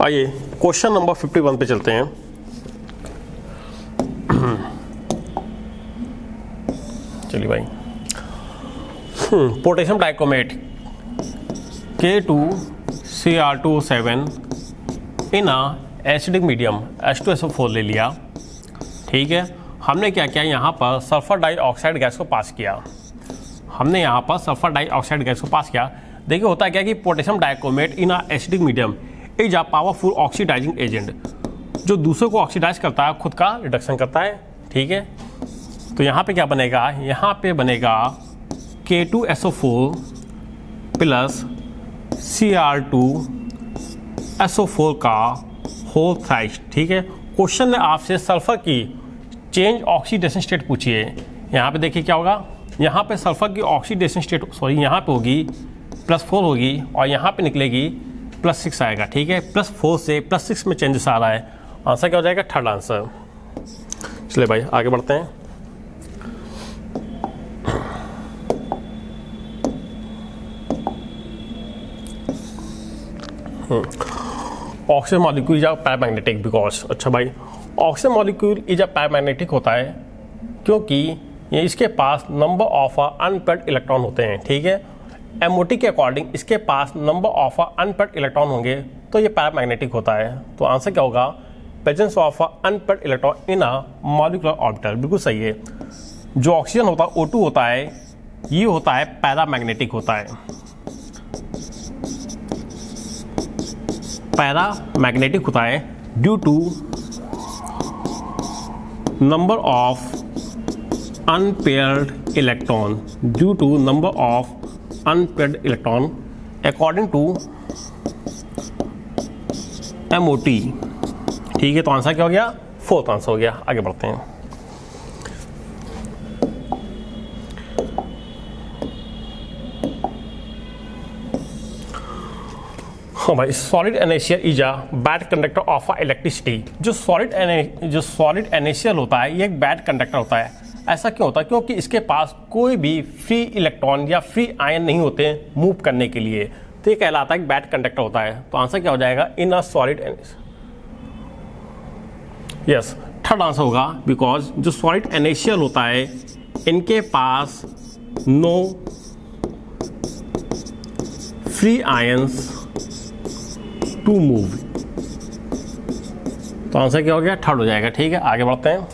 आइए question number 51 पे चलते हैं। चलिए भाई, पोटेशियम डाइक्रोमेट K2Cr2O7 इन एसिडिक मीडियम H2SO4 ले लिया। ठीक है, हमने क्या किया, यहाँ पर सल्फर डाइऑक्साइड गैस को पास किया। देखिए होता क्या कि potassium dichromate in acidic medium is a powerful oxidising agent, जो दूसरों को ऑक्सीडाइज करता है, खुद का रिडक्शन करता है। ठीक है, तो यहाँ पे क्या बनेगा, यहाँ पे बनेगा K2SO4 प्लस Cr2SO4 का होल थ्राइस। ठीक है, क्वेश्चन ने आपसे सल्फर की चेंज ऑक्सीडेशन स्टेट पूछी है। यहाँ पे देखिए क्या होगा, यहाँ पे सल्फर की ऑक्सीडेशन स्टेट यहाँ पे होगी +4 होगी और यहाँ पे निकलेगी +6 आएगा। ठीक है, +4 से +6 में चेंजेस आ रहा है। आंसर क्या हो जाएगा, थर्ड आंसर। चलिए भाई आगे बढ़ते हैं। Oxygen molecule is a paramagnetic because, अच्छा भाई, oxygen molecule is a paramagnetic होता है क्योंकि ये इसके पास नंबर ऑफ अनपेयर्ड इलेक्ट्रॉन होते हैं। ठीक है, MOT के अकॉर्डिंग इसके पास नंबर ऑफ अनपेयर्ड इलेक्ट्रॉन होंगे तो ये पैरामैग्नेटिक होता है। तो आंसर क्या होगा, presence of unpaired electron in a molecular orbital. बिल्कुल सही है। जो ऑक्सीजन होता है O2 होता है, ये होता है पैरामैग्नेटिक होता है, पैरामैग्नेटिक होता है due to number of unpaired electron according to MOT। ठीक है, तो आंसर क्या हो गया, फोर्थ आंसर हो गया। आगे बढ़ते हैं। हाँ भाई, solid NaCl is a bad conductor of electricity. जो सॉलिड NaCl होता है, ये एक बैड कंडक्टर होता है। ऐसा क्यों होता है, क्योंकि इसके पास कोई भी फ्री इलेक्ट्रॉन या फ्री आयन नहीं होते मूव करने के लिए, तो ये कहलाता है एक बैड कंडक्टर होता है। तो आंसर क्या हो जाएगा, in a solid, yes, third answer होगा, बिकॉज जो सॉलिड NaCl होता है इनके पास no free ions to move. तो आंसर क्या हो गया, थर्ड हो जाएगा। ठीक है, आगे बढ़ते हैं।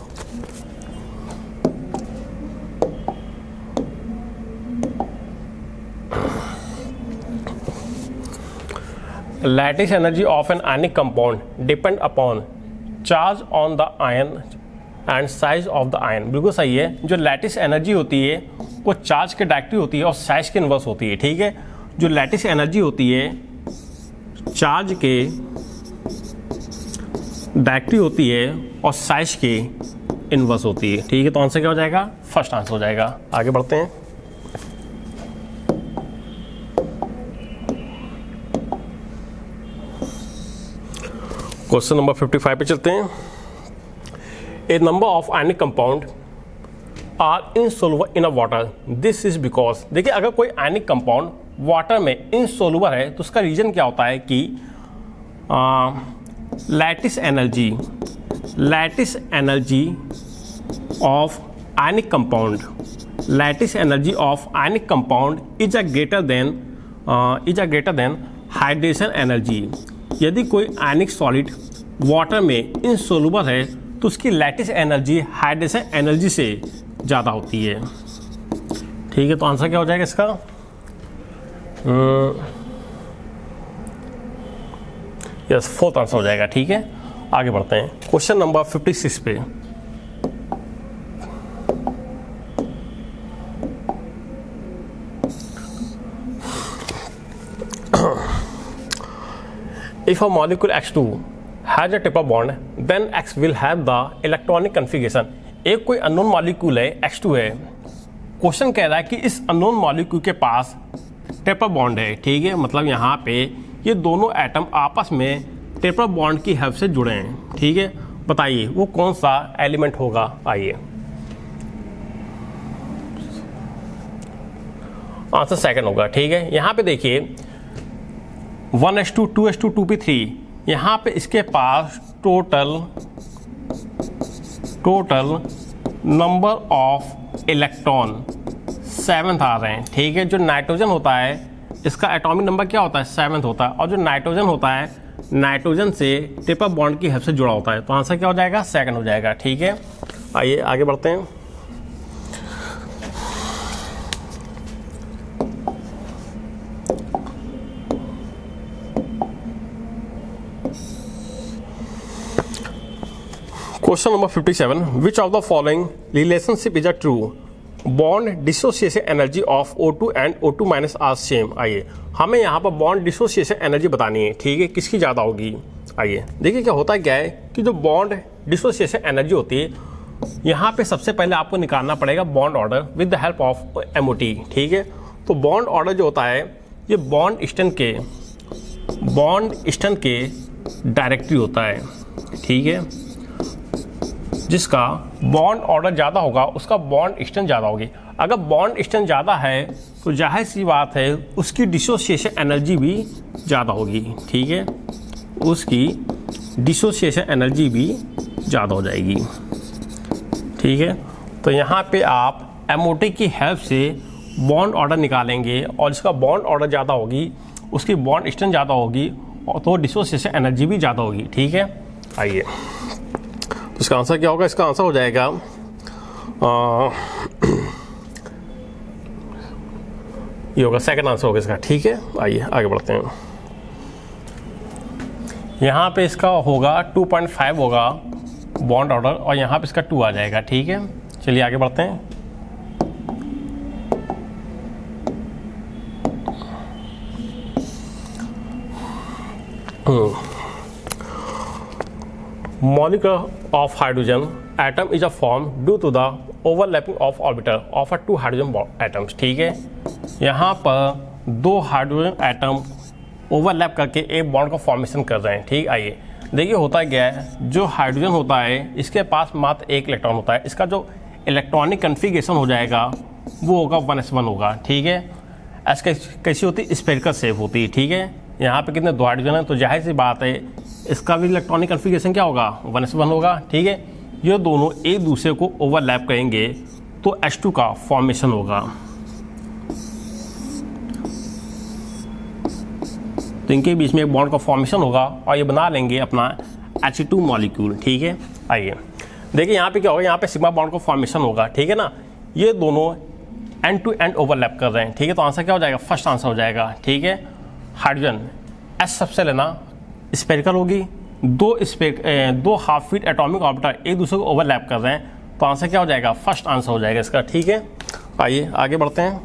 Lattice energy of an ionic compound depend upon charge on the ion and size of the ion. बिल्कुल सही है। जो लैटिस एनर्जी होती है वो चार्ज के डायरेक्टली होती है और साइज के इनवर्स होती है। ठीक है, जो लैटिस एनर्जी होती है चार्ज के डायरेक्टली होती है और साइज के इनवर्स होती है। ठीक है, तो आंसर क्या हो जाएगा, फर्स्ट आंसर हो जाएगा। आगे बढ़ते हैं। क्वेश्चन नंबर 55 पे चलते हैं। A number of ionic compound are insoluble in a water, this is because, देखिए अगर कोई आयनिक कंपाउंड वाटर में इनसोल्युबल है तो उसका रीजन क्या होता है कि lattice energy of ionic compound is a greater than hydration energy. यदि कोई आयनिक सॉलिड वाटर में इनसोल्युबल है तो उसकी लैटिस एनर्जी हाइड्रेशन एनर्जी से ज़्यादा होती है। ठीक है, तो आंसर क्या हो जाएगा इसका, यस, फोर्थ आंसर हो जाएगा। ठीक है, आगे बढ़ते हैं। क्वेश्चन नंबर 56 पे, if a molecule X2 has a triple bond, then X will have the electronic configuration। एक कोई अननोन मॉलिक्यूल है, X2 है। क्वेश्चन कह रहा है कि इस अननोन मॉलिक्यूल के पास ट्रिपल बॉन्ड है। ठीक है, मतलब यहाँ पे ये दोनों एटम आपस में ट्रिपल बॉन्ड की हेल्प से जुड़े हैं। ठीक है, बताइए वो कौन सा एलिमेंट होगा। आइए, आंसर सेकंड होगा। ठीक है, यहाँ पे देखिए 1s2 2s2 2p3 यहाँ पे इसके पास टोटल नंबर ऑफ इलेक्ट्रॉन 7 आ रहे हैं, ठीक है। जो नाइट्रोजन होता है इसका एटॉमिक नंबर क्या होता है, 7 होता है, और जो नाइट्रोजन होता है नाइट्रोजन से ट्रिपल बॉन्ड की हेल्प से जुड़ा होता है, तो आंसर क्या हो जाएगा, 2 हो जाएगा, ठीक है। आइए आगे बढ़ते हैं। Question number 57, which of the following relationship is a true, bond dissociation energy of O2 and O2 minus are same. आइए हमें यहाँ पर बॉन्ड डिसोसिएशन एनर्जी बतानी है, ठीक है, किसकी ज़्यादा होगी। आइए देखिए क्या होता है, क्या है कि जो बॉन्ड डिसोसिएशन एनर्जी होती है, यहाँ पे सबसे पहले आपको निकालना पड़ेगा bond order with the help of MOT, ठीक है। तो बॉन्ड ऑर्डर जो होता है ये बॉन्ड स्टैंड के डायरेक्टली होता है, ठीक है। जिसका बॉन्ड ऑर्डर ज़्यादा होगा उसका बॉन्ड स्ट्रेंथ ज़्यादा होगी। अगर बॉन्ड स्ट्रेंथ ज़्यादा है तो जाहिर सी बात है उसकी डिसोसिएशन एनर्जी भी ज़्यादा होगी, ठीक है, उसकी डिसोसिएशन एनर्जी भी ज़्यादा हो जाएगी, ठीक है। तो यहाँ पे आप MOT की हेल्प से बॉन्ड ऑर्डर निकालेंगे और जिसका बॉन्ड ऑर्डर ज़्यादा होगी उसकी बॉन्ड स्ट्रेंथ ज़्यादा होगी और तो डिसोसिएशन एनर्जी भी ज़्यादा होगी, ठीक है। आइए तो इसका आंसर क्या होगा, इसका आंसर हो जाएगा ये होगा, सेकंड आंसर होगा इसका, ठीक है। आइए आगे बढ़ते हैं। यहाँ पे इसका होगा 2.5 होगा बॉन्ड ऑर्डर और यहाँ पे इसका 2 आ जाएगा, ठीक है। चलिए आगे बढ़ते हैं। Molecule of hydrogen atom is a formed due to the overlapping of orbital of a 2 hydrogen atoms, ठीक है। यहाँ पर 2 हाइड्रोजन एटम ओवरलैप करके एक बॉन्ड का फॉर्मेशन कर रहे हैं, ठीक। आइए देखिए होता क्या है, जो हाइड्रोजन होता है इसके पास मात्र 1 इलेक्ट्रॉन होता है, इसका जो इलेक्ट्रॉनिक कन्फिगरेशन हो जाएगा वो होगा 1s1 होगा, ठीक है। ऐसे कैसी होती है, स्फेरिकल शेप होती है, ठीक है। यहाँ पे कितने 2 हाइड्रोजन है तो जाहिर सी बात है इसका भी इलेक्ट्रॉनिक कन्फिगरेशन क्या होगा, 1s1 होगा, ठीक है। ये दोनों एक दूसरे को ओवरलैप करेंगे तो H2 का फॉर्मेशन होगा, तो इनके बीच में एक बॉन्ड का फॉर्मेशन होगा और ये बना लेंगे अपना H2 मॉलिक्यूल, ठीक है। आइए देखिए यहाँ पे क्या होगा, यहाँ पे सिग्मा बॉन्ड का फॉर्मेशन होगा, ठीक है ना। ये दोनों एंड टू एंड ओवरलैप कर रहे हैं, ठीक है। तो आंसर क्या हो जाएगा, फर्स्ट आंसर हो जाएगा, ठीक है। हाइड्रोजन S सबसे लेना, स्पेरिकल होगी, 2 हाफ फीट एटॉमिक ऑर्बिटर एक दूसरे को ओवरलैप कर रहे हैं, तो आंसर क्या हो जाएगा, फर्स्ट आंसर हो जाएगा इसका, ठीक है। आइए आगे बढ़ते हैं।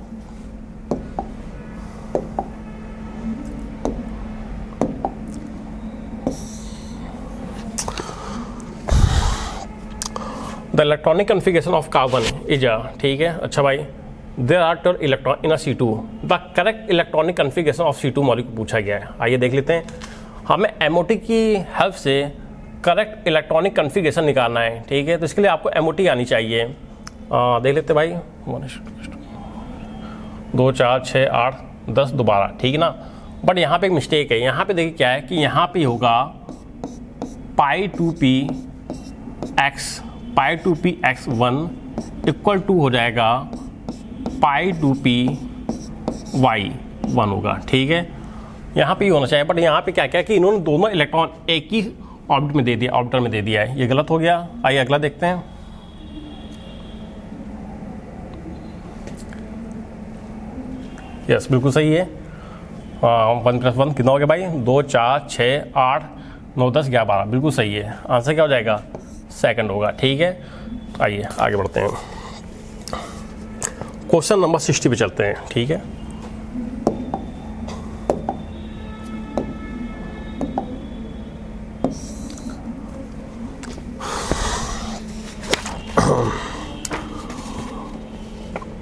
The electronic configuration of carbon is a, ठीक है। अच्छा भाई, there are 12 electron in a C2, the correct electronic configuration of C2 molecule पूछा गया है। आइए देख लेते हैं। हमें MOT की हेल्प से करेक्ट इलेक्ट्रॉनिक कन्फिगरेशन निकालना है, ठीक है। तो इसके लिए आपको MOT आनी चाहिए। देख लेते भाई, 2 4 6 8 10 दोबारा, ठीक है ना। बट यहाँ पे एक मिस्टेक है, यहाँ पे देखिए क्या है कि यहाँ पे होगा π2p x1 इक्वल टू हो जाएगा π2py1 होगा, ठीक है। यहाँ पे ही होना चाहिए, बट यहाँ पे क्या क्या कि इन्होंने दोनों इलेक्ट्रॉन एक ही ऑर्बिट में दे दिया, ऑर्बिटर में दे दिया है, ये गलत हो गया। आइए अगला देखते हैं। यस बिल्कुल सही है। 1 + 1 कितना हो गया भाई, 2 4 6 8 9 10 11 12, बिल्कुल सही है। आंसर क्या हो जाएगा, सेकंड होगा, ठीक है। आइए आगे बढ़ते हैं। क्वेश्चन नंबर 60 पे चलते हैं, ठीक है।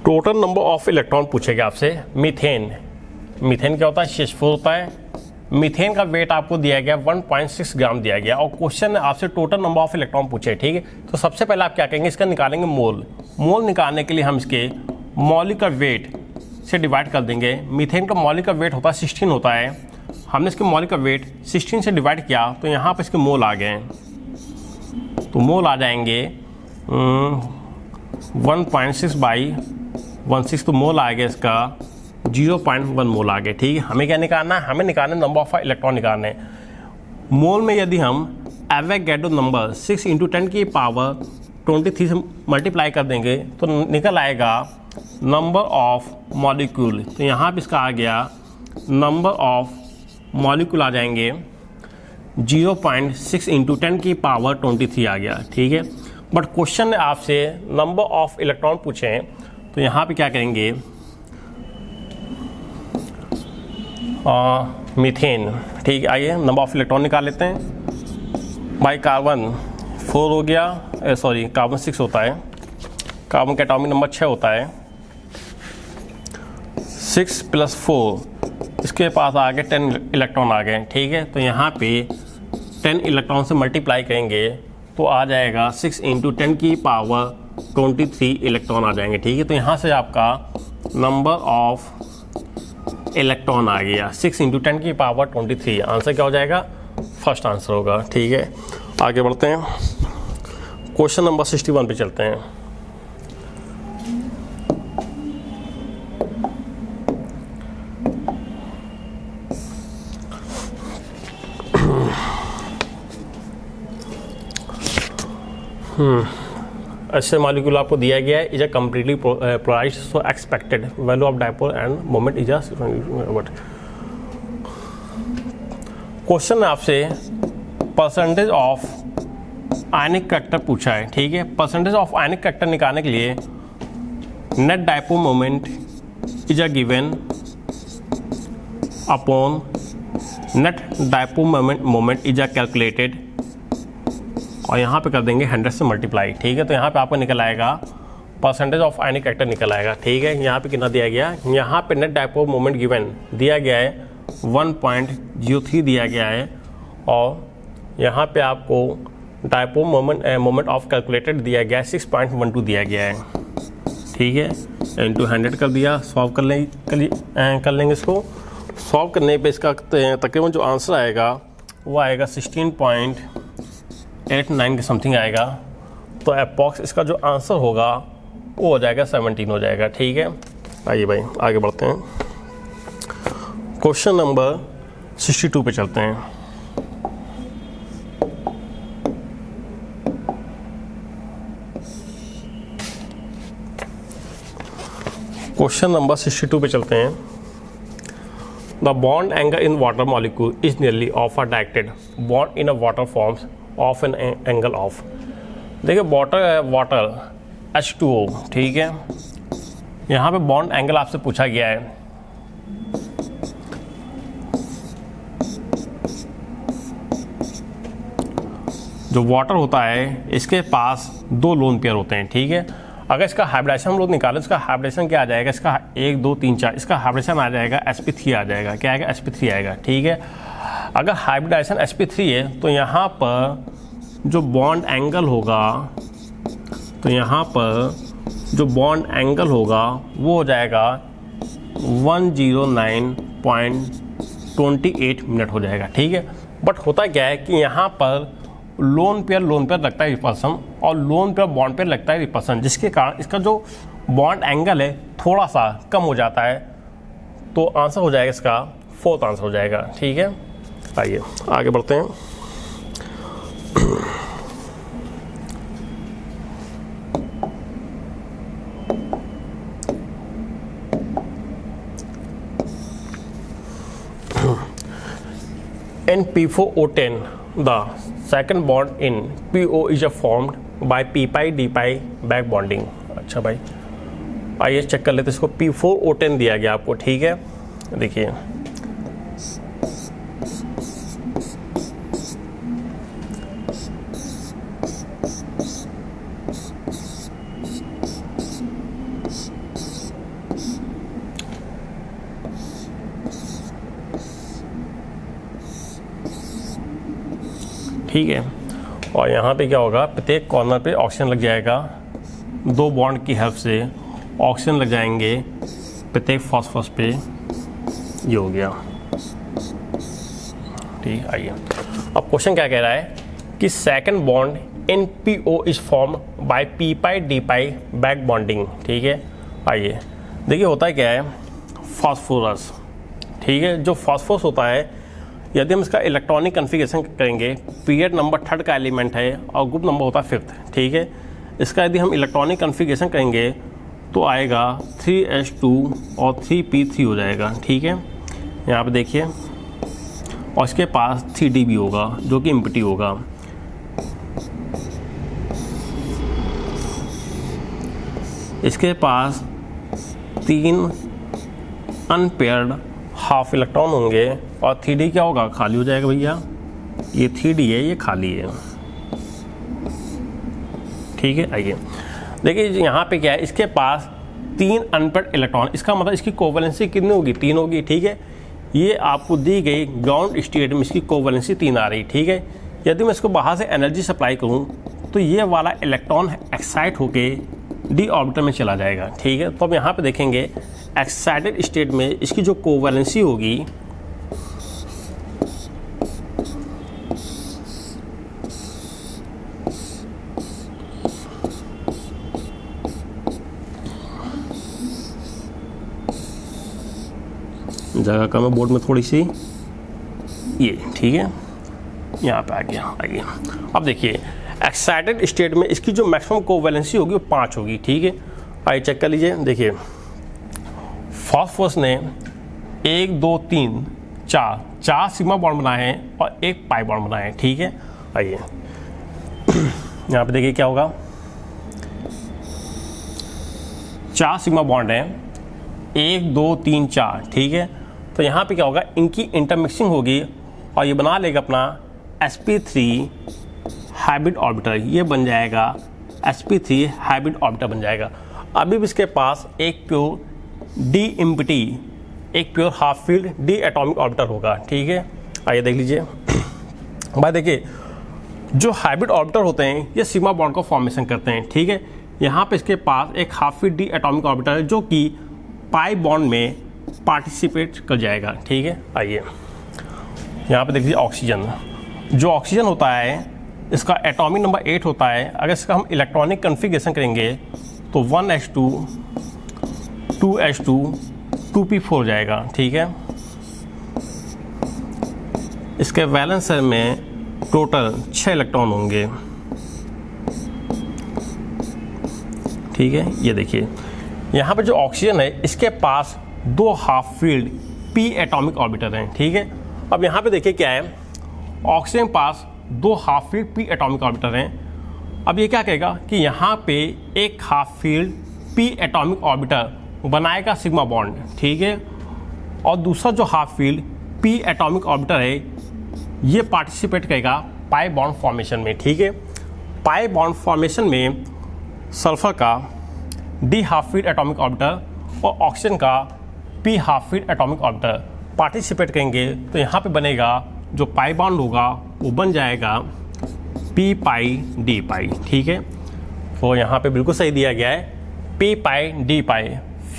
टोटल नंबर ऑफ इलेक्ट्रॉन पूछेगा आपसे। मीथेन क्या होता है, CH4 होता है। मीथेन का वेट आपको दिया गया 1.6 ग्राम दिया गया और क्वेश्चन ने आपसे टोटल नंबर ऑफ इलेक्ट्रॉन पूछे, ठीक है। तो सबसे पहले आप क्या करेंगे, इसका निकालेंगे मोल निकालने के लिए हम इसके मॉलिक्यूलर वेट से डिवाइड कर देंगे। मीथेन का मॉलिक्यूलर वेट होता है 16 होता है हमने इसके मॉलिक्यूलर वेट 16 से डिवाइड किया तो यहाँ पर इसके मोल आ गए, तो मोल आ जाएंगे 1.6 बाई 16, तो मोल आ गया इसका 0.1 मोल आ गया। ठीक है, हमें क्या निकालना है, हमें निकालना है नंबर ऑफ इलेक्ट्रॉन निकालना है। मोल में यदि हम एवोगैड्रो नंबर 6 × 10⁻23 से मल्टीप्लाई कर देंगे तो निकल आएगा नंबर ऑफ मॉलिक्यूल। तो यहाँ पे इसका आ गया नंबर ऑफ मॉलिक्यूल आ जाएंगे 0.6 × 10⁻23 आ गया। ठीक है, बट क्वेश्चन ने आपसे नंबर ऑफ इलेक्ट्रॉन पूछे, तो यहाँ पे क्या करेंगे, मीथेन। ठीक है, आइए नंबर ऑफ इलेक्ट्रॉन निकाल लेते हैं। भाई कार्बन 4 हो गया, सॉरी कार्बन 6 होता है, कार्बन का एटॉमिक नंबर 6 होता है, 6 + 4, इसके पास आ गए 10 इलेक्ट्रॉन आ गए। ठीक है, तो यहाँ पे 10 इलेक्ट्रॉन से मल्टीप्लाई करेंगे तो आ जाएगा 6 × 10⁻23 इलेक्ट्रॉन आ जाएंगे। ठीक है, तो यहाँ से आपका नंबर ऑफ इलेक्ट्रॉन आ गया 6 × 10⁻23। आंसर क्या हो जाएगा, फर्स्ट आंसर होगा। ठीक है, आगे बढ़ते हैं, क्वेश्चन नंबर 61 पे चलते हैं। ऐसे मॉलिक्यूल आपको दिया गया है, is a completely polarised, so expected value of dipole and moment is a what. Question आपसे परसेंटेज ऑफ आयनिक करेक्टर पूछा है। ठीक है, परसेंटेज ऑफ आयनिक करेक्टर निकालने के लिए net dipole moment is a given upon net dipole moment is a calculated, और यहाँ पे कर देंगे 100 से मल्टीप्लाई। ठीक है, तो यहाँ पे आपको निकल आएगा परसेंटेज ऑफ आयनिक करेक्टर निकल आएगा। ठीक है, यहाँ पे कितना दिया गया, यहाँ पे नेट डायपोल मोमेंट गिवन दिया गया है 1.03 दिया गया है, और यहाँ पे आपको डायपोल मोमेंट ऑफ कैलकुलेटेड दिया गया है 6.12 दिया गया है। ठीक है, इंटू 100 कर दिया, सॉल्व कर लेंगे इसको। सॉल्व करने पे इसका तकरीबन जो आंसर आएगा वो आएगा 16.89 के समथिंग आएगा, तो अप्रॉक्स इसका जो आंसर होगा वो हो जाएगा 17 हो जाएगा। ठीक है, आइए भाई आगे बढ़ते हैं, क्वेश्चन नंबर 62 पे चलते हैं। क्वेश्चन नंबर 62 पे चलते हैं। The bond angle in water molecule is nearly of a directed bond in a water forms of an angle of. देखिए वाटर H2O। ठीक है, यहाँ पे बॉन्ड एंगल आपसे पूछा गया है। जो वाटर होता है इसके पास 2 लोन पेयर होते हैं। ठीक है, अगर इसका हाइब्रिडेशन हम लोग निकालें, इसका हाइब्रिडेशन क्या आ जाएगा, इसका 1 2 3 4, इसका हाइब्रिडेशन आ जाएगा sp3 आ जाएगा। क्या आएगा, sp3 आएगा। ठीक है, अगर हाइब्रिडेशन sp3 है तो यहाँ पर जो बॉन्ड एंगल होगा, तो यहाँ पर जो बॉन्ड एंगल होगा वो हो जाएगा 109.28 मिनट हो जाएगा। ठीक है, बट होता क्या है कि यहाँ पर लोन पेयर लगता है रिपल्सन, और लोन पेयर बॉन्ड पेयर लगता है रिपल्सन, जिसके कारण इसका जो बॉन्ड एंगल है थोड़ा सा कम हो जाता है, तो आंसर हो जाएगा इसका 4th आंसर हो जाएगा। ठीक है, आइए आगे बढ़ते हैं। In P4O10, the second bond in PO is formed by p pi d pi back bonding। अच्छा भाई, आइए चेक कर लेते हैं इसको। P4O10 दिया गया आपको। ठीक है, देखिए ठीक है, और यहाँ पे क्या होगा, प्रत्येक कॉर्नर पे ऑक्सीजन लग जाएगा, 2 बॉन्ड की हेल्प से ऑक्सीजन लग जाएंगे प्रत्येक फॉस्फोरस पे। ये हो गया। ठीक है। आइए अब क्वेश्चन क्या कह रहा है कि second bond NPO is form by p pi d pi back bonding. ठीक है, आइए देखिए होता क्या है, फास्फोरस। ठीक है, जो फास्फोरस होता है यदि हम इसका इलेक्ट्रॉनिक कन्फिगरेशन करेंगे, पीरियड नंबर 3 का एलिमेंट है और ग्रुप नंबर होता है 5th। ठीक है, इसका यदि हम इलेक्ट्रॉनिक कन्फिगरेशन करेंगे तो आएगा 3s2 और 3p3 हो जाएगा। ठीक है, यहाँ पे देखिए, और इसके पास 3d भी होगा जो कि एम्प्टी होगा। इसके पास 3 अनपेयर्ड हाफ इलेक्ट्रॉन होंगे और 3d क्या होगा, खाली हो जाएगा भैया। ये 3d है, ये खाली है। ठीक है, आइए देखिए यहाँ पे क्या है, इसके पास 3 अनपेयर्ड इलेक्ट्रॉन, इसका मतलब इसकी कोवैलेंसी कितनी होगी, 3 होगी। ठीक है, ये आपको दी गई ग्राउंड स्टेट में इसकी कोवैलेंसी 3 आ रही। ठीक है, यदि मैं इसको बाहर से एनर्जी सप्लाई करूँ तो ये वाला इलेक्ट्रॉन एक्साइट होके डी ऑर्बिटल में चला जाएगा। ठीक है, तो अब यहाँ पे देखेंगे एक्साइटेड स्टेट में इसकी जो कोवैलेंसी होगी जगह कम है बोर्ड में थोड़ी सी, ये ठीक है, यहाँ पे आ गया। आइए अब देखिए एक्साइटेड स्टेट में इसकी जो मैक्सिमम कोवैलेंसी होगी वो 5 होगी। ठीक है, आइए चेक कर लीजिए। देखिए फास्फोरस ने 1 2 3 4 सिग्मा बॉन्ड बनाए हैं और 1 पाई बॉन्ड बनाए हैं। ठीक है, आइए यहाँ पे देखिए क्या होगा, 4 सिग्मा बॉन्ड है, 1 2 3 4। ठीक है, तो यहाँ पे क्या होगा, इनकी इंटरमिक्सिंग होगी और ये बना लेगा अपना sp3 हाइब्रिड ऑर्बिटर। ये बन जाएगा sp3 हाइब्रिड ऑर्बिटर बन जाएगा। अभी भी इसके पास एक प्योर डी एम्प्टी, एक pure half field D atomic orbiter होगा। ठीक है, आइए देख लीजिए भाई। देखिए जो हाइब्रिड ऑर्बिटर होते हैं ये सिग्मा बॉन्ड को फॉर्मेशन करते हैं। ठीक है, यहाँ पे इसके पास एक half field D atomic orbiter है जो कि पाई बॉन्ड में पार्टिसिपेट कर जाएगा। ठीक है, आइए यहाँ पे देख लीजिए ऑक्सीजन। जो ऑक्सीजन होता है इसका एटॉमिक नंबर 8 होता है। अगर इसका हम इलेक्ट्रॉनिक कन्फिगरेशन करेंगे तो 1s2 2s2 2p4 हो जाएगा। ठीक है, इसके वैलेंसर में टोटल 6 इलेक्ट्रॉन होंगे। ठीक है, ये देखिए यहाँ पे जो ऑक्सीजन है इसके पास 2 half field p atomic orbiter हैं। ठीक है, अब यहाँ पे देखिए क्या है, ऑक्सीजन के पास 2 half field p atomic orbiter हैं। अब ये क्या कहेगा कि यहाँ पे एक half field p atomic orbiter बनाएगा सिग्मा बॉन्ड। ठीक है, और दूसरा जो half field p atomic orbiter है ये पार्टिसिपेट करेगा पाई बॉन्ड फॉर्मेशन में। ठीक है, पाई बॉन्ड फॉर्मेशन में सल्फर का d half field atomic orbiter और ऑक्सीजन का p half field atomic orbiter participate करेंगे तो यहाँ पे बनेगा जो पाई बॉन्ड होगा वो बन जाएगा p पाई d पाई। ठीक है, तो यहाँ पे बिल्कुल सही दिया गया है p पाई d पाई।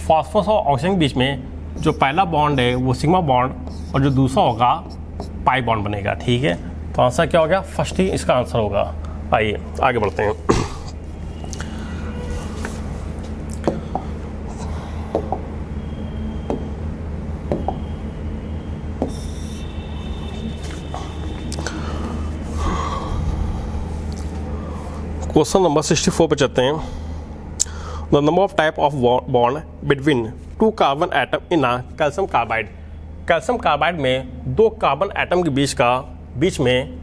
फास्फोरस और ऑक्सीजन के बीच में जो पहला बॉन्ड है वो सिग्मा बॉन्ड और जो दूसरा होगा पाई बॉन्ड बनेगा। ठीक है, तो आंसर क्या हो गया, फर्स्ट ही इसका आंसर होगा। आइए आगे बढ़ते हैं। क्वेश्चन नंबर 64 पे चलते हैं। The number of type of bond between 2 carbon atom in a calcium carbide. Calcium carbide में 2 कार्बन एटम के बीच में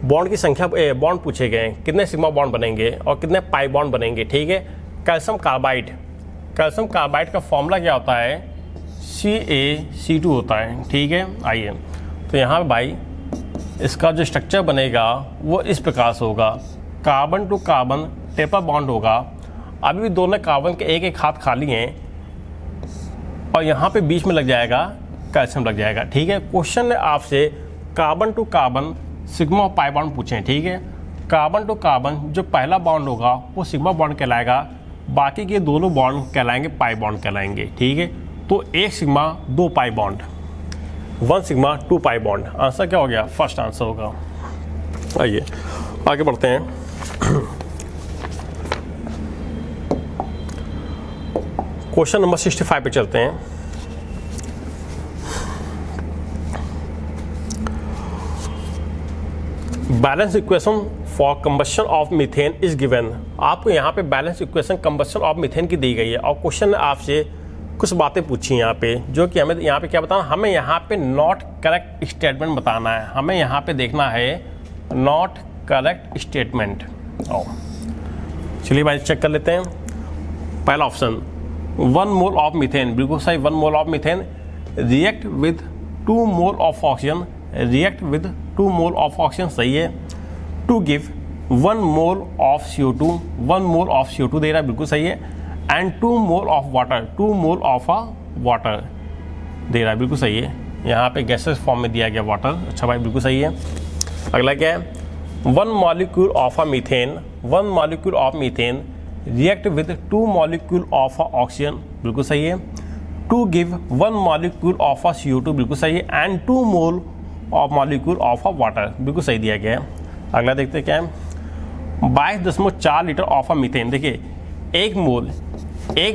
बॉन्ड की संख्या, बॉन्ड पूछे गए हैं, कितने सिग्मा बॉन्ड बनेंगे और कितने पाई बॉन्ड बनेंगे। ठीक है, कैल्शियम कार्बाइड का फॉर्मूला क्या होता है, CaC2 होता है। ठीक है, आइए तो यहाँ पे भाई इसका जो स्ट्रक्चर बनेगा वो इस प्रकार से होगा, carbon to carbon triple bond होगा। अभी भी दोनों कार्बन के एक हाथ खाली हैं और यहाँ पे बीच में लग जाएगा कैल्शियम लग जाएगा। ठीक है, क्वेश्चन ने आपसे कार्बन टू कार्बन सिग्मा और पाई बॉन्ड पूछे हैं। ठीक है, कार्बन टू कार्बन जो पहला बॉन्ड होगा वो सिग्मा बॉन्ड कहलाएगा, बाकी के दोनों बॉन्ड कहलाएंगे पाई बॉन्ड कहलाएंगे। ठीक है, तो 1 sigma 2 pi bond. 1 sigma 2 pi bond. Answer क्या हो गया? फर्स्ट आंसर होगा। आइए आगे बढ़ते हैं। क्वेश्चन नंबर 65 पे चलते हैं। Balance equation for combustion of methane is given. आपको यहाँ पे balance equation combustion of methane की दी गई है और क्वेश्चन ने आपसे कुछ बातें पूछी यहाँ पे, जो कि हमें यहाँ पे क्या बताना, हमें यहाँ पे नॉट करेक्ट स्टेटमेंट बताना है। हमें यहाँ पे देखना है नॉट करेक्ट स्टेटमेंट। चलिए भाई चेक कर लेते हैं। पहला ऑप्शन 1 मोल ऑफ मीथेन, बिल्कुल सही। 1 mole of methane react with 2 mole of oxygen, react with 2 mole of oxygen, सही है। To give 1 mole of CO2, 1 mole of CO2 दे रहा है, बिल्कुल सही है। And 2 mole of water, 2 mole of water दे रहा है, बिल्कुल सही है। यहाँ पे गैसेस फॉर्म में दिया गया वाटर। अच्छा भाई बिल्कुल सही है। अगला क्या है? 1 molecule of methane, 1 molecule of methane react with 2 molecule of oxygen, बिल्कुल सही है। To give 1 molecule of CO2, बिल्कुल सही है। And 2 mole of molecule of water, बिल्कुल सही दिया गया है। अगला देखते हैं क्या है? 22.4 लीटर ऑफ मीथेन। देखिए एक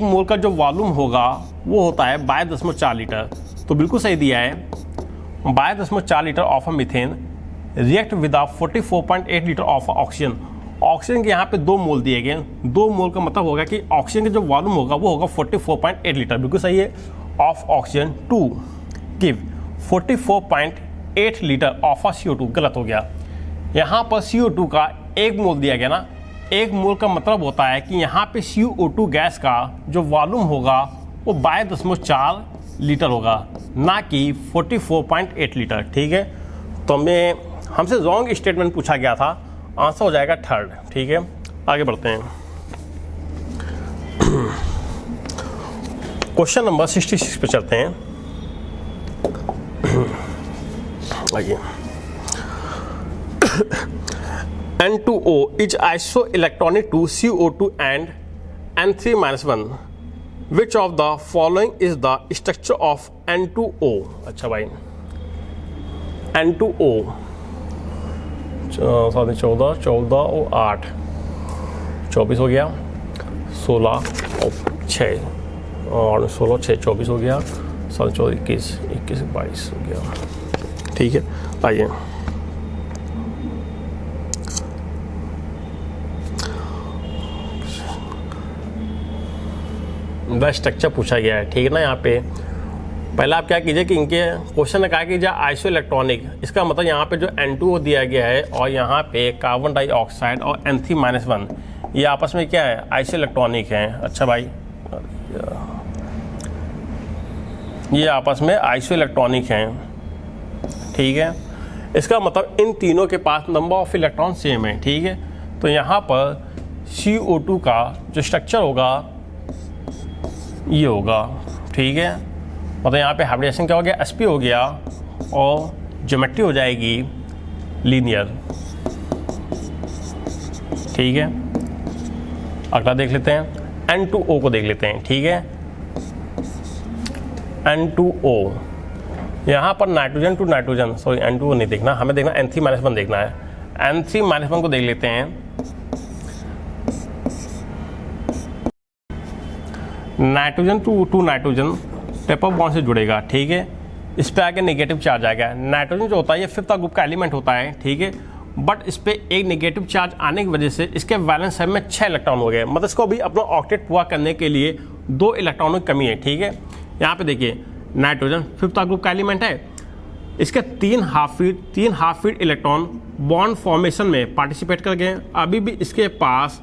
मोल का जो वॉल्यूम होगा वो होता है 22.4 लीटर, तो बिल्कुल सही दिया है। 22.4 litre of methane react with 44.8 litre of oxygen. Oxygen के यहाँ पे 2 मोल दिए गए। 2 मोल का मतलब होगा कि ऑक्सीजन का जो वॉल्यूम होगा वो होगा 44.8 लीटर, बिल्कुल सही है। Of oxygen to give 44.8 litre of CO2, गलत हो गया। यहाँ पर CO2 का 1 मोल दिया गया ना। 1 मोल का मतलब होता है कि यहाँ पे CO2 गैस का जो वॉल्यूम होगा वो 22.4 लीटर होगा, ना कि 44.8 लीटर, ठीक है। तो हमसे रॉन्ग स्टेटमेंट पूछा गया था, आंसर हो जाएगा थर्ड, ठीक है। आगे बढ़ते हैं। क्वेश्चन नंबर 66 पे चलते हैं। आइए। N2O is isoelectronic to CO2 and N3-1. Which of the following is the structure of N2O? अच्छा भाई, N2O 14 और 8 24 हो गया, 16 और 6 और 16 6 24 हो गया, 14 21 22 हो गया, ठीक है। आइए स्ट्रक्चर पूछा गया है, ठीक है ना। यहाँ पे पहले आप क्या कीजिए कि इनके क्वेश्चन ने कहा कि जो आइसो इलेक्ट्रॉनिक, इसका मतलब यहाँ पे जो N2O दिया गया है और यहाँ पे कार्बन डाइऑक्साइड और N3-1, ये आपस में क्या है? आइसो इलेक्ट्रॉनिक हैं। अच्छा भाई, ये आपस में आइसो इलेक्ट्रॉनिक हैं, ठीक है। इसका मतलब इन तीनों के पास नंबर ऑफ इलेक्ट्रॉन सेम है, ठीक है। तो यहाँ पर CO2 का जो स्ट्रक्चर होगा ये होगा, ठीक है। मतलब यहाँ पे हाइब्रिडेशन क्या हो गया? sp हो गया और ज्योमेट्री हो जाएगी लीनियर, ठीक है। अगला देख लेते हैं, N2O को देख लेते हैं, ठीक है। N2O यहाँ पर nitrogen to nitrogen, sorry N2O नहीं देखना, हमें देखना N3-1 देखना है। N3-1 को देख लेते हैं। Nitrogen to nitrogen triple bond से जुड़ेगा, ठीक है। इस पे आगे नेगेटिव चार्ज आएगा। नाइट्रोजन जो होता है ये 5th ग्रुप का एलिमेंट होता है, ठीक है। बट इस पे एक नेगेटिव चार्ज आने की वजह से इसके वैलेंस साइड में 6 इलेक्ट्रॉन हो गए। मतलब इसको भी अपना ऑक्टेट पूरा करने के लिए 2 इलेक्ट्रॉनों की कमी है, ठीक है। यहाँ पे देखिए नाइट्रोजन 5th ग्रुप का एलिमेंट है, इसके 3 half feet electron bond formation में पार्टिसिपेट कर गए। अभी भी इसके पास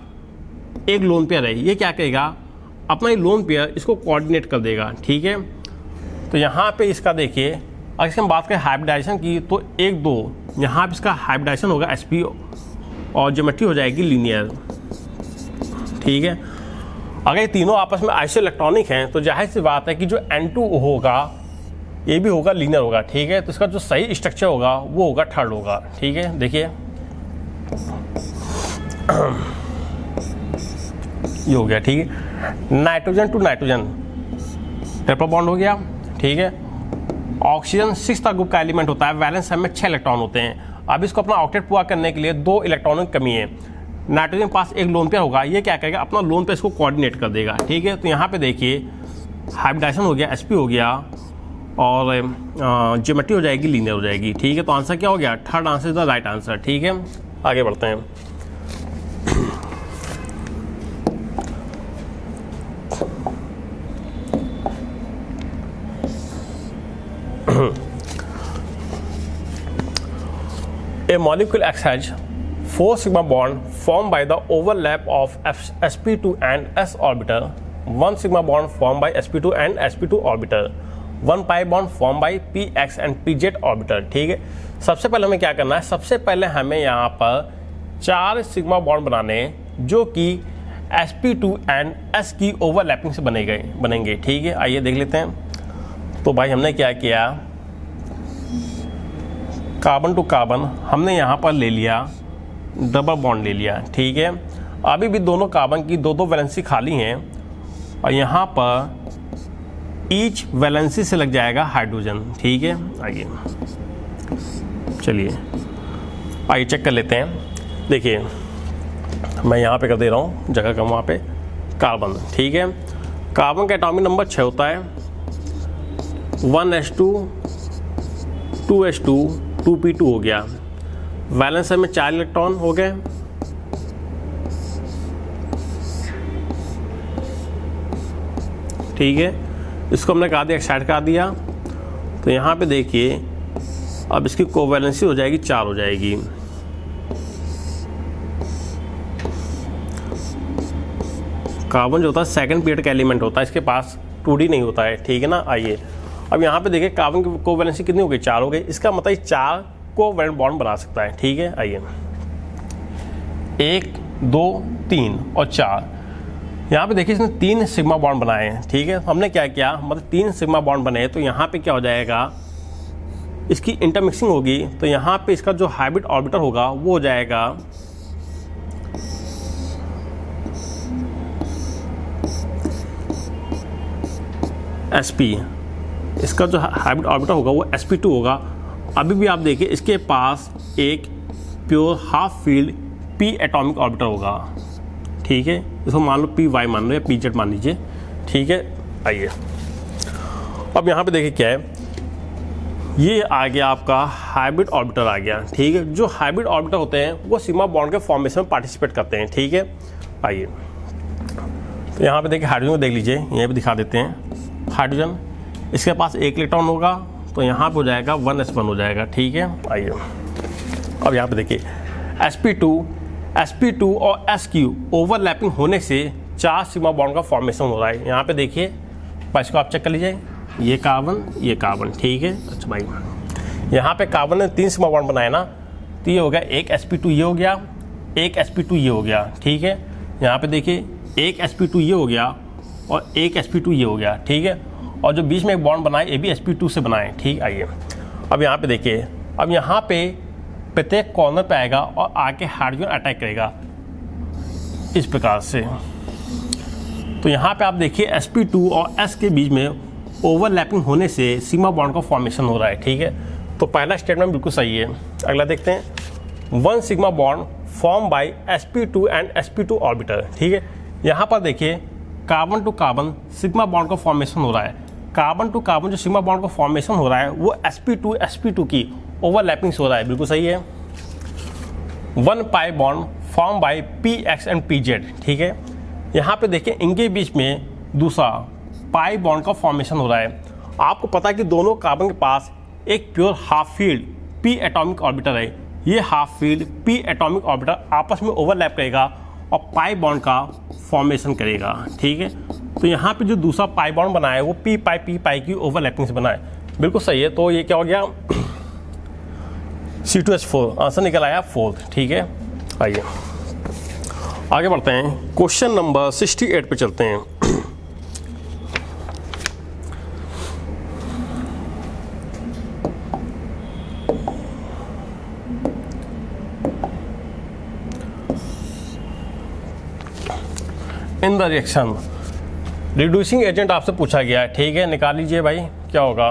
एक लोन पेयर है, ये क्या करेगा? अपना ये लोन पेयर इसको कोऑर्डिनेट कर देगा, ठीक है। तो यहाँ पे इसका देखिए, अगर इसकी हम बात करें हाइब्रिडाइजेशन की, तो 1 2 यहाँ पे इसका हाइब्रिडाइजेशन होगा sp और ज्योमेट्री हो जाएगी लीनियर, ठीक है। अगर ये तीनों आपस में आइसो इलेक्ट्रॉनिक हैं तो जाहिर सी बात है कि जो N2O होगा ये भी होगा लीनियर होगा, ठीक है। तो इसका जो सही स्ट्रक्चर होगा वो होगा थर्ड होगा, ठीक है। देखिए ये हो गया, ठीक है। Nitrogen to nitrogen triple bond हो गया, ठीक है। ऑक्सीजन 6th ग्रुप का एलिमेंट होता है, वैलेंस में 6 इलेक्ट्रॉन होते हैं। अब इसको अपना ऑक्टेट पूरा करने के लिए 2 इलेक्ट्रॉनों की कमी है। नाइट्रोजन के पास एक लोन पेयर होगा, ये क्या करेगा अपना लोन पेयर इसको कोऑर्डिनेट कर देगा, ठीक है। तो यहाँ पे देखिए हाइब्रिडाइजेशन हो गया, sp हो गया और ज्योमेट्री हो जाएगी, लीनियर हो जाएगी, ठीक है। तो आंसर क्या हो गया, third answer is the right answer, ठीक है। आगे बढ़ते हैं। A molecule X has 4 sigma bond formed by the overlap of sp2 and s orbital, 1 sigma bond formed by sp2 and sp2 orbital, 1 pi bond formed by px and pz orbital, ठीक है। सबसे पहले हमें क्या करना है, सबसे पहले हमें यहाँ पर 4 सिग्मा बॉन्ड बनाने जो कि sp2 एंड s की ओवरलैपिंग से बनेंगे, ठीक है। आइए देख लेते हैं। तो भाई हमने क्या किया, कार्बन टू कार्बन हमने यहाँ पर ले लिया, डबल बॉन्ड ले लिया, ठीक है। अभी भी दोनों कार्बन की 2-2 वैलेंसी खाली हैं और यहाँ पर ईच वैलेंसी से लग जाएगा हाइड्रोजन, ठीक है। आइए चलिए आइए चेक कर लेते हैं। देखिए मैं यहाँ पे कर दे रहा हूँ जगह कम, वहाँ पे कार्बन, ठीक है। कार्बन का एटॉमिक नंबर 6 होता है, 1s2 2s2 2p2 हो गया। वैलेंस में 4 इलेक्ट्रॉन हो गए, ठीक है। इसको हमने कहा दिया एक्साइड करा दिया। तो यहाँ पे देखिए अब इसकी कोवैलेंसी हो जाएगी 4 हो जाएगी। कार्बन जो होता है सेकंड पीरियड का एलिमेंट होता है, इसके पास 2D नहीं होता है, ठीक है ना। आइए अब यहाँ पे देखिए कार्बन की कोवैलेंसी कितनी हो गई, 4 हो गई। इसका मतलब 4 कोवैलेंट बॉन्ड बना सकता है, ठीक है। आइए 1 2 3 और 4, यहाँ पे देखिए इसने 3 सिग्मा बॉन्ड बनाए हैं, ठीक है। हमने क्या किया, मतलब 3 सिग्मा बॉन्ड बने, तो यहाँ पे क्या हो जाएगा, इसकी इंटरमिक्सिंग होगी। तो यहाँ पे इसका जो हाइब्रिड ऑर्बिटर होगा वो हो जाएगा sp। इसका जो हाइब्रिड ऑर्बिटर होगा वो sp2 होगा। अभी भी आप देखिए इसके पास एक pure half field p atomic orbiter होगा, ठीक है। इसको मान लो py मान लो या pz मान लीजिए, ठीक है। आइए अब यहाँ पे देखिए क्या है, ये आ गया आपका हाइब्रिड ऑर्बिटर आ गया, ठीक है। जो हाइब्रिड ऑर्बिटर होते हैं वो सिग्मा बॉन्ड के फॉर्मेशन में पार्टिसिपेट करते हैं, ठीक है। आइए तो यहाँ पे देखिए हाइड्रोजन को देख लीजिए, यहाँ पे दिखा देते हैं। हाइड्रोजन इसके पास 1 इलेक्ट्रॉन होगा, तो यहाँ पे हो जाएगा 1s1 हो जाएगा, ठीक है। आइए अब यहाँ पे देखिए sp2 और s की ओवरलैपिंग होने से 4 सिग्मा बॉन्ड का फॉर्मेशन हो रहा है। यहाँ पे देखिए इसको आप चेक कर लीजिए, ये कार्बन, ठीक है। अच्छा भाई यहाँ पे कार्बन ने 3 सिग्मा बॉन्ड बनाए ना, तो ये हो गया एक sp2 ये हो गया, एक sp2 ये हो गया, ठीक है। यहाँ पे देखिए एक sp2 ये हो गया और एक sp2 ये हो गया, ठीक है। और जो बीच में एक बॉन्ड बनाए ये भी sp2 से बनाए, ठीक। आइए अब यहाँ पे देखिए, अब यहाँ पे प्रत्येक कॉर्नर पे आएगा और आके हाइड्रोजन अटैक करेगा इस प्रकार से। तो यहाँ पे आप देखिए sp2 और s के बीच में ओवरलैपिंग होने से सिग्मा बॉन्ड का फॉर्मेशन हो रहा है, ठीक है। तो पहला स्टेटमेंट बिल्कुल सही है। अगला देखते हैं, 1 sigma bond form by sp2 and sp2 orbiter, ठीक है। यहाँ पर देखिए carbon to carbon sigma bond का फॉर्मेशन हो रहा है। कार्बन टू कार्बन जो सिग्मा बॉन्ड का फॉर्मेशन हो रहा है वो sp2 की ओवरलैपिंग से हो रहा है, बिल्कुल सही है। 1 pi bond form bye px and pz, ठीक है। यहाँ पे देखिए इनके बीच में दूसरा पाई बॉन्ड का फॉर्मेशन हो रहा है। आपको पता है कि दोनों कार्बन के पास एक pure half field p atomic orbiter है। ये half field p atomic orbiter आपस में ओवरलैप करेगा और पाई बॉन्ड का फॉर्मेशन करेगा, ठीक है। तो यहाँ पे जो दूसरा पाई बॉन्ड बना है वो p पाई की ओवरलैपिंग से बना है, बिल्कुल सही है। तो ये क्या हो गया, C2H4 आंसर निकल आया 4th, ठीक है। आइए आगे बढ़ते हैं, क्वेश्चन नंबर 68 पे चलते हैं। In the reaction reducing agent आपसे पूछा गया है, ठीक है। निकाल लीजिए भाई क्या होगा,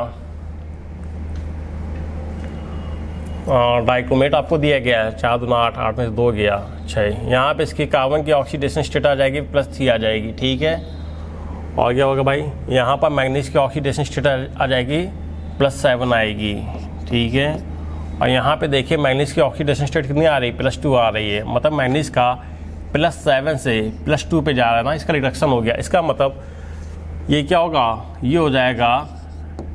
डाइक्रोमेट आपको दिया गया है 4 दूना 8, 8 में से 2 गया 6। यहाँ पे इसकी कार्बन की ऑक्सीडेशन स्टेट आ जाएगी +3 आ जाएगी, ठीक है। और क्या होगा भाई, यहाँ पर मैग्नीज की ऑक्सीडेशन स्टेट आ जाएगी +7 आएगी, ठीक है। और यहाँ पे देखिए मैग्नीज की ऑक्सीडेशन स्टेट कितनी आ रही है, +2 आ रही है। मतलब मैग्नीज का +7 से +2 पे जा रहा है ना, इसका रिडक्शन हो गया। इसका मतलब ये क्या होगा, ये हो जाएगा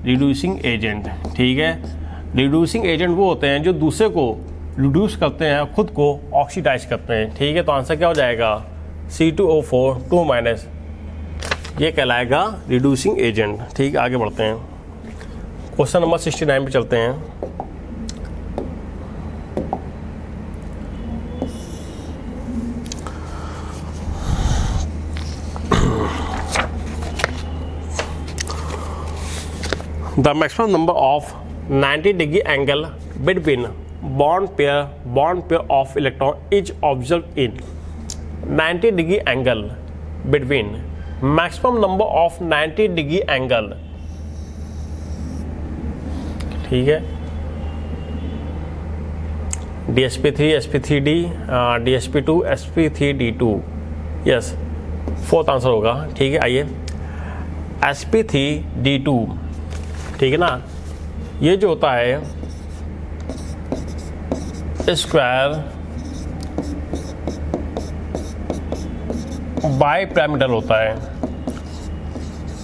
रिड्यूसिंग एजेंट, ठीक है। रिड्यूसिंग एजेंट वो होते हैं जो दूसरे को रिड्यूस करते हैं, खुद को ऑक्सीडाइज करते हैं, ठीक है। तो आंसर क्या हो जाएगा, C2O4 2-, ये कहलाएगा रिड्यूसिंग एजेंट, ठीक। आगे बढ़ते हैं, क्वेश्चन नंबर 69 पे चलते हैं। The maximum number of 90-degree angle between bond pair of electron is observed in 90-degree angle between maximum number of 90-degree angle, ठीक है। DsP3 sp3d DsP2 sp3d2, yes 4th answer होगा, ठीक है। आइए sp3d2, ठीक है ना, ये जो होता है स्क्वायर बाई पिरामिडल होता है।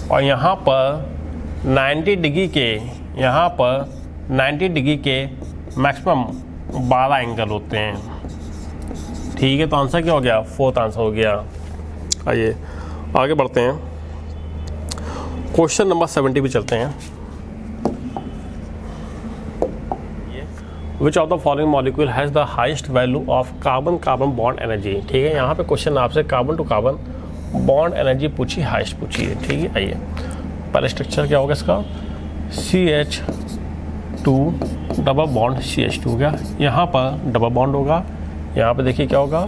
और यहाँ पर 90 डिग्री के, यहाँ पर 90 डिग्री के मैक्सिमम 12 एंगल होते हैं, ठीक है। तो आंसर क्या हो गया, 4th आंसर हो गया। आइए आगे बढ़ते हैं, क्वेश्चन नंबर 70 पे चलते हैं। Which of the following molecule has the highest value of carbon bond energy, ठीक है। यहाँ पे क्वेश्चन आपसे carbon to carbon bond energy पूछी, हाइस्ट पूछी है, ठीक है। आइए पहले स्ट्रक्चर क्या होगा इसका, CH2 डबल बॉन्ड CH2 हो गया, यहाँ पर डबल बॉन्ड होगा। यहाँ पे देखिए क्या होगा,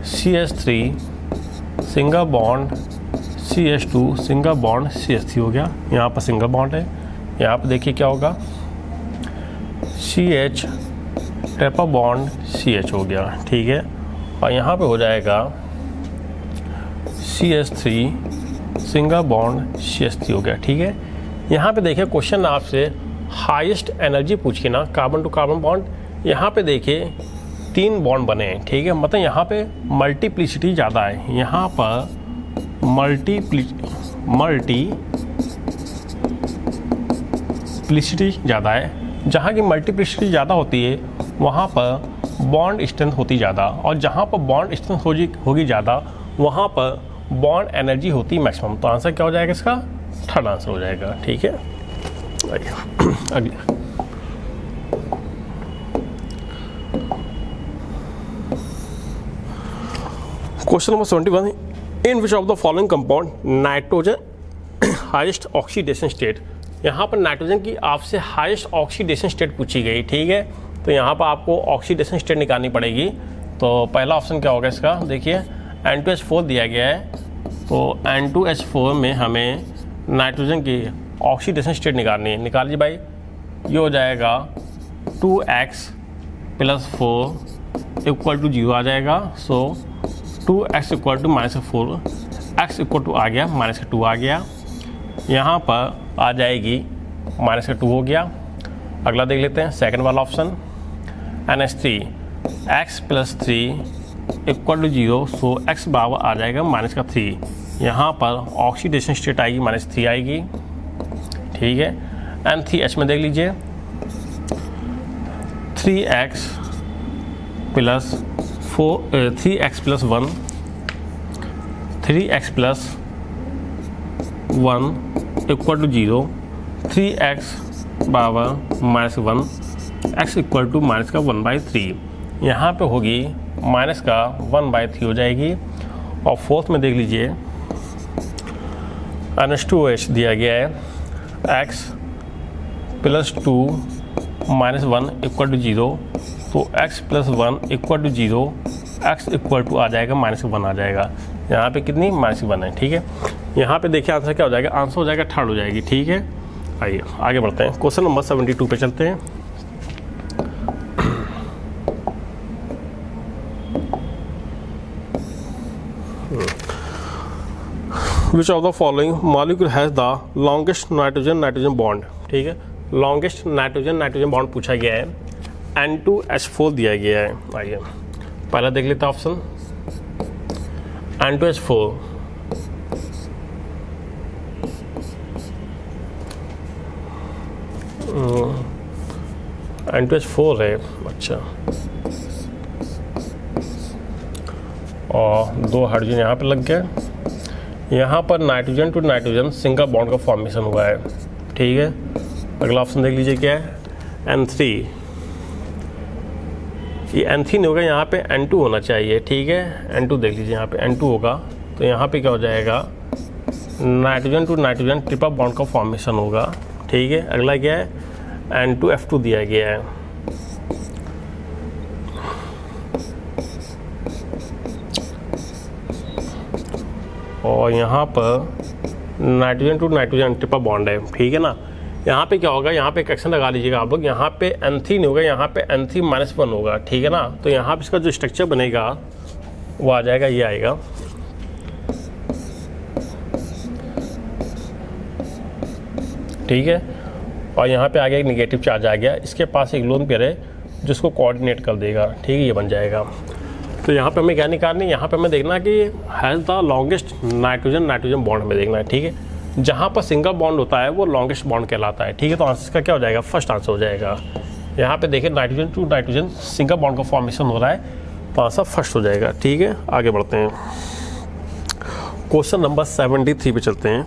CH3 single bond CH2 single bond CH3 हो गया, यहाँ पर सिंगल बॉन्ड है। यहाँ पे देखिए क्या होगा, CH ट्रिपल बॉन्ड CH हो गया, ठीक है। और यहाँ पे हो जाएगा CH3 सिंगल बॉन्ड CH3 हो गया, ठीक है। यहाँ पे देखिए क्वेश्चन आपसे हाईएस्ट एनर्जी पूछी ना, कार्बन टू कार्बन बॉन्ड। यहाँ पे देखिए 3 बॉन्ड बने हैं, ठीक है। मतलब यहाँ पे मल्टीप्लिसिटी ज़्यादा है, यहाँ पर मल्टीप्लिसिटी ज़्यादा है। जहाँ की मल्टीप्लिसिटी ज़्यादा होती है वहाँ पर बॉन्ड स्ट्रेंथ होती ज़्यादा, और जहाँ पर बॉन्ड स्ट्रेंथ होगी ज़्यादा वहाँ पर बॉन्ड एनर्जी होती मैक्सिमम। तो आंसर क्या हो जाएगा इसका, 3rd आंसर हो जाएगा, ठीक है। अगले question number 71, in which of the following compound nitrogen highest oxidation state. यहाँ पर नाइट्रोजन की आपसे हाईएस्ट ऑक्सीडेशन स्टेट पूछी गई, ठीक है। तो यहाँ पर आपको ऑक्सीडेशन स्टेट निकालनी पड़ेगी। तो पहला ऑप्शन क्या होगा इसका, देखिए N2H4 दिया गया है, तो N2H4 में हमें नाइट्रोजन की ऑक्सीडेशन स्टेट निकालनी है। निकालिए भाई, ये हो जाएगा 2x + 4 = 0 आ जाएगा। सो 2x = -4, x = आ गया -2 आ गया, यहाँ पर आ जाएगी -2 हो गया। अगला देख लेते हैं, सेकंड वाला ऑप्शन NH3 x + 3 = 0, सो x बराबर आ जाएगा -3। यहाँ पर ऑक्सीडेशन स्टेट आएगी -3 आएगी, ठीक है। N3H में देख लीजिए 3x + 1 3x + 1 = 0, 3x बराबर -1, x = -1/3। यहाँ पे होगी माइनस का 1/3 हो जाएगी। और 4th में देख लीजिए NH2OH दिया गया है x + 2 - 1 = 0, तो x + 1 = 0, x = आ जाएगा -1 आ जाएगा। यहाँ पे कितनी -1 है, ठीक है। यहाँ पे देखिए आंसर क्या हो जाएगा, आंसर हो जाएगा 3rd हो जाएगी, ठीक है। आइए आगे बढ़ते हैं, क्वेश्चन नंबर 72 पे चलते हैं। विच of the following molecule has the longest nitrogen nitrogen bond. ठीक है, लॉन्गेस्ट नाइट्रोजन नाइट्रोजन बॉन्ड पूछा गया है, N2H4 दिया गया है। आइए पहला देख लेते हैं ऑप्शन N2H4। N2H4 है, अच्छा, और 2 हाइड्रोजन यहाँ पे लग गया। यहाँ पर nitrogen to nitrogen single bond का फॉर्मेशन हुआ है। ठीक है, अगला ऑप्शन देख लीजिए क्या है, N3। ये N3 नहीं होगा, यहाँ पे N2 होना चाहिए। ठीक है, N2 देख लीजिए, यहाँ पे N2 होगा, तो यहाँ पे क्या हो जाएगा, nitrogen to nitrogen triple bond का फॉर्मेशन होगा। ठीक है, अगला क्या है, N2F2 दिया गया है। और यहाँ पर nitrogen to nitrogen triple bond है। ठीक है ना, यहाँ पे क्या होगा, यहाँ पे एक एक्शन लगा लीजिएगा आप लोग, यहाँ पे N3 नहीं होगा, यहाँ पे N3-1 होगा। ठीक है ना, तो यहाँ पे इसका जो स्ट्रक्चर बनेगा वो आ जाएगा, ये आएगा। ठीक है, और यहाँ पे आ गया एक निगेटिव चार्ज आ गया, इसके पास एक लोन पेयर है जिसको कोऑर्डिनेट कर देगा। ठीक है, ये बन जाएगा। तो यहाँ पे हमें क्या निकालना है, यहाँ पे हमें देखना कि has the longest nitrogen nitrogen bond हमें देखना है। ठीक है, जहाँ पर सिंगल बॉन्ड होता है वो लॉन्गेस्ट बॉन्ड कहलाता है। ठीक है, तो आंसर का क्या हो जाएगा, फर्स्ट आंसर हो जाएगा। यहाँ पे देखिए nitrogen to nitrogen single bond का फॉर्मेशन हो रहा है, तो आंसर फर्स्ट हो जाएगा। ठीक है, आगे बढ़ते हैं, क्वेश्चन नंबर 73 पे चलते हैं।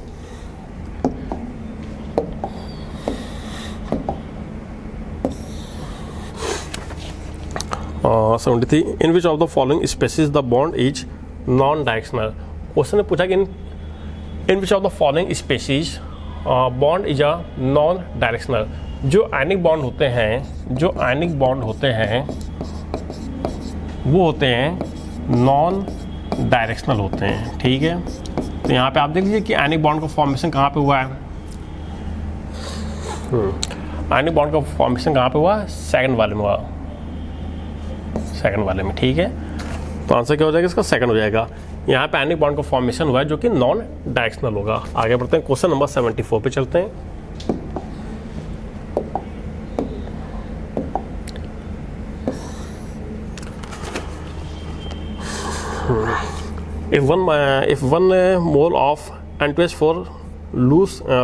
In which of the following species the bond is non directional. Question ने पूछा कि in which of the following species bond is a non directional. जो आयनिक बॉन्ड होते हैं, जो आयनिक बॉन्ड होते हैं वो होते हैं नॉन डायरेक्शनल होते हैं। ठीक है, तो यहाँ पे आप देख लीजिए कि आयनिक बॉन्ड का फॉर्मेशन कहाँ पे हुआ है, आयनिक बॉन्ड का फॉर्मेशन कहाँ पे हुआ, सेकंड वाले में हुआ, सेकंड वाले में। ठीक है, तो आंसर क्या हो जाएगा इसका, सेकंड हो जाएगा। यहाँ पे आयनिक बॉन्ड का फॉर्मेशन हुआ है जो कि नॉन डायरेक्शनल होगा। आगे बढ़ते हैं, क्वेश्चन नंबर 74 पे चलते हैं। If one mole of N2H4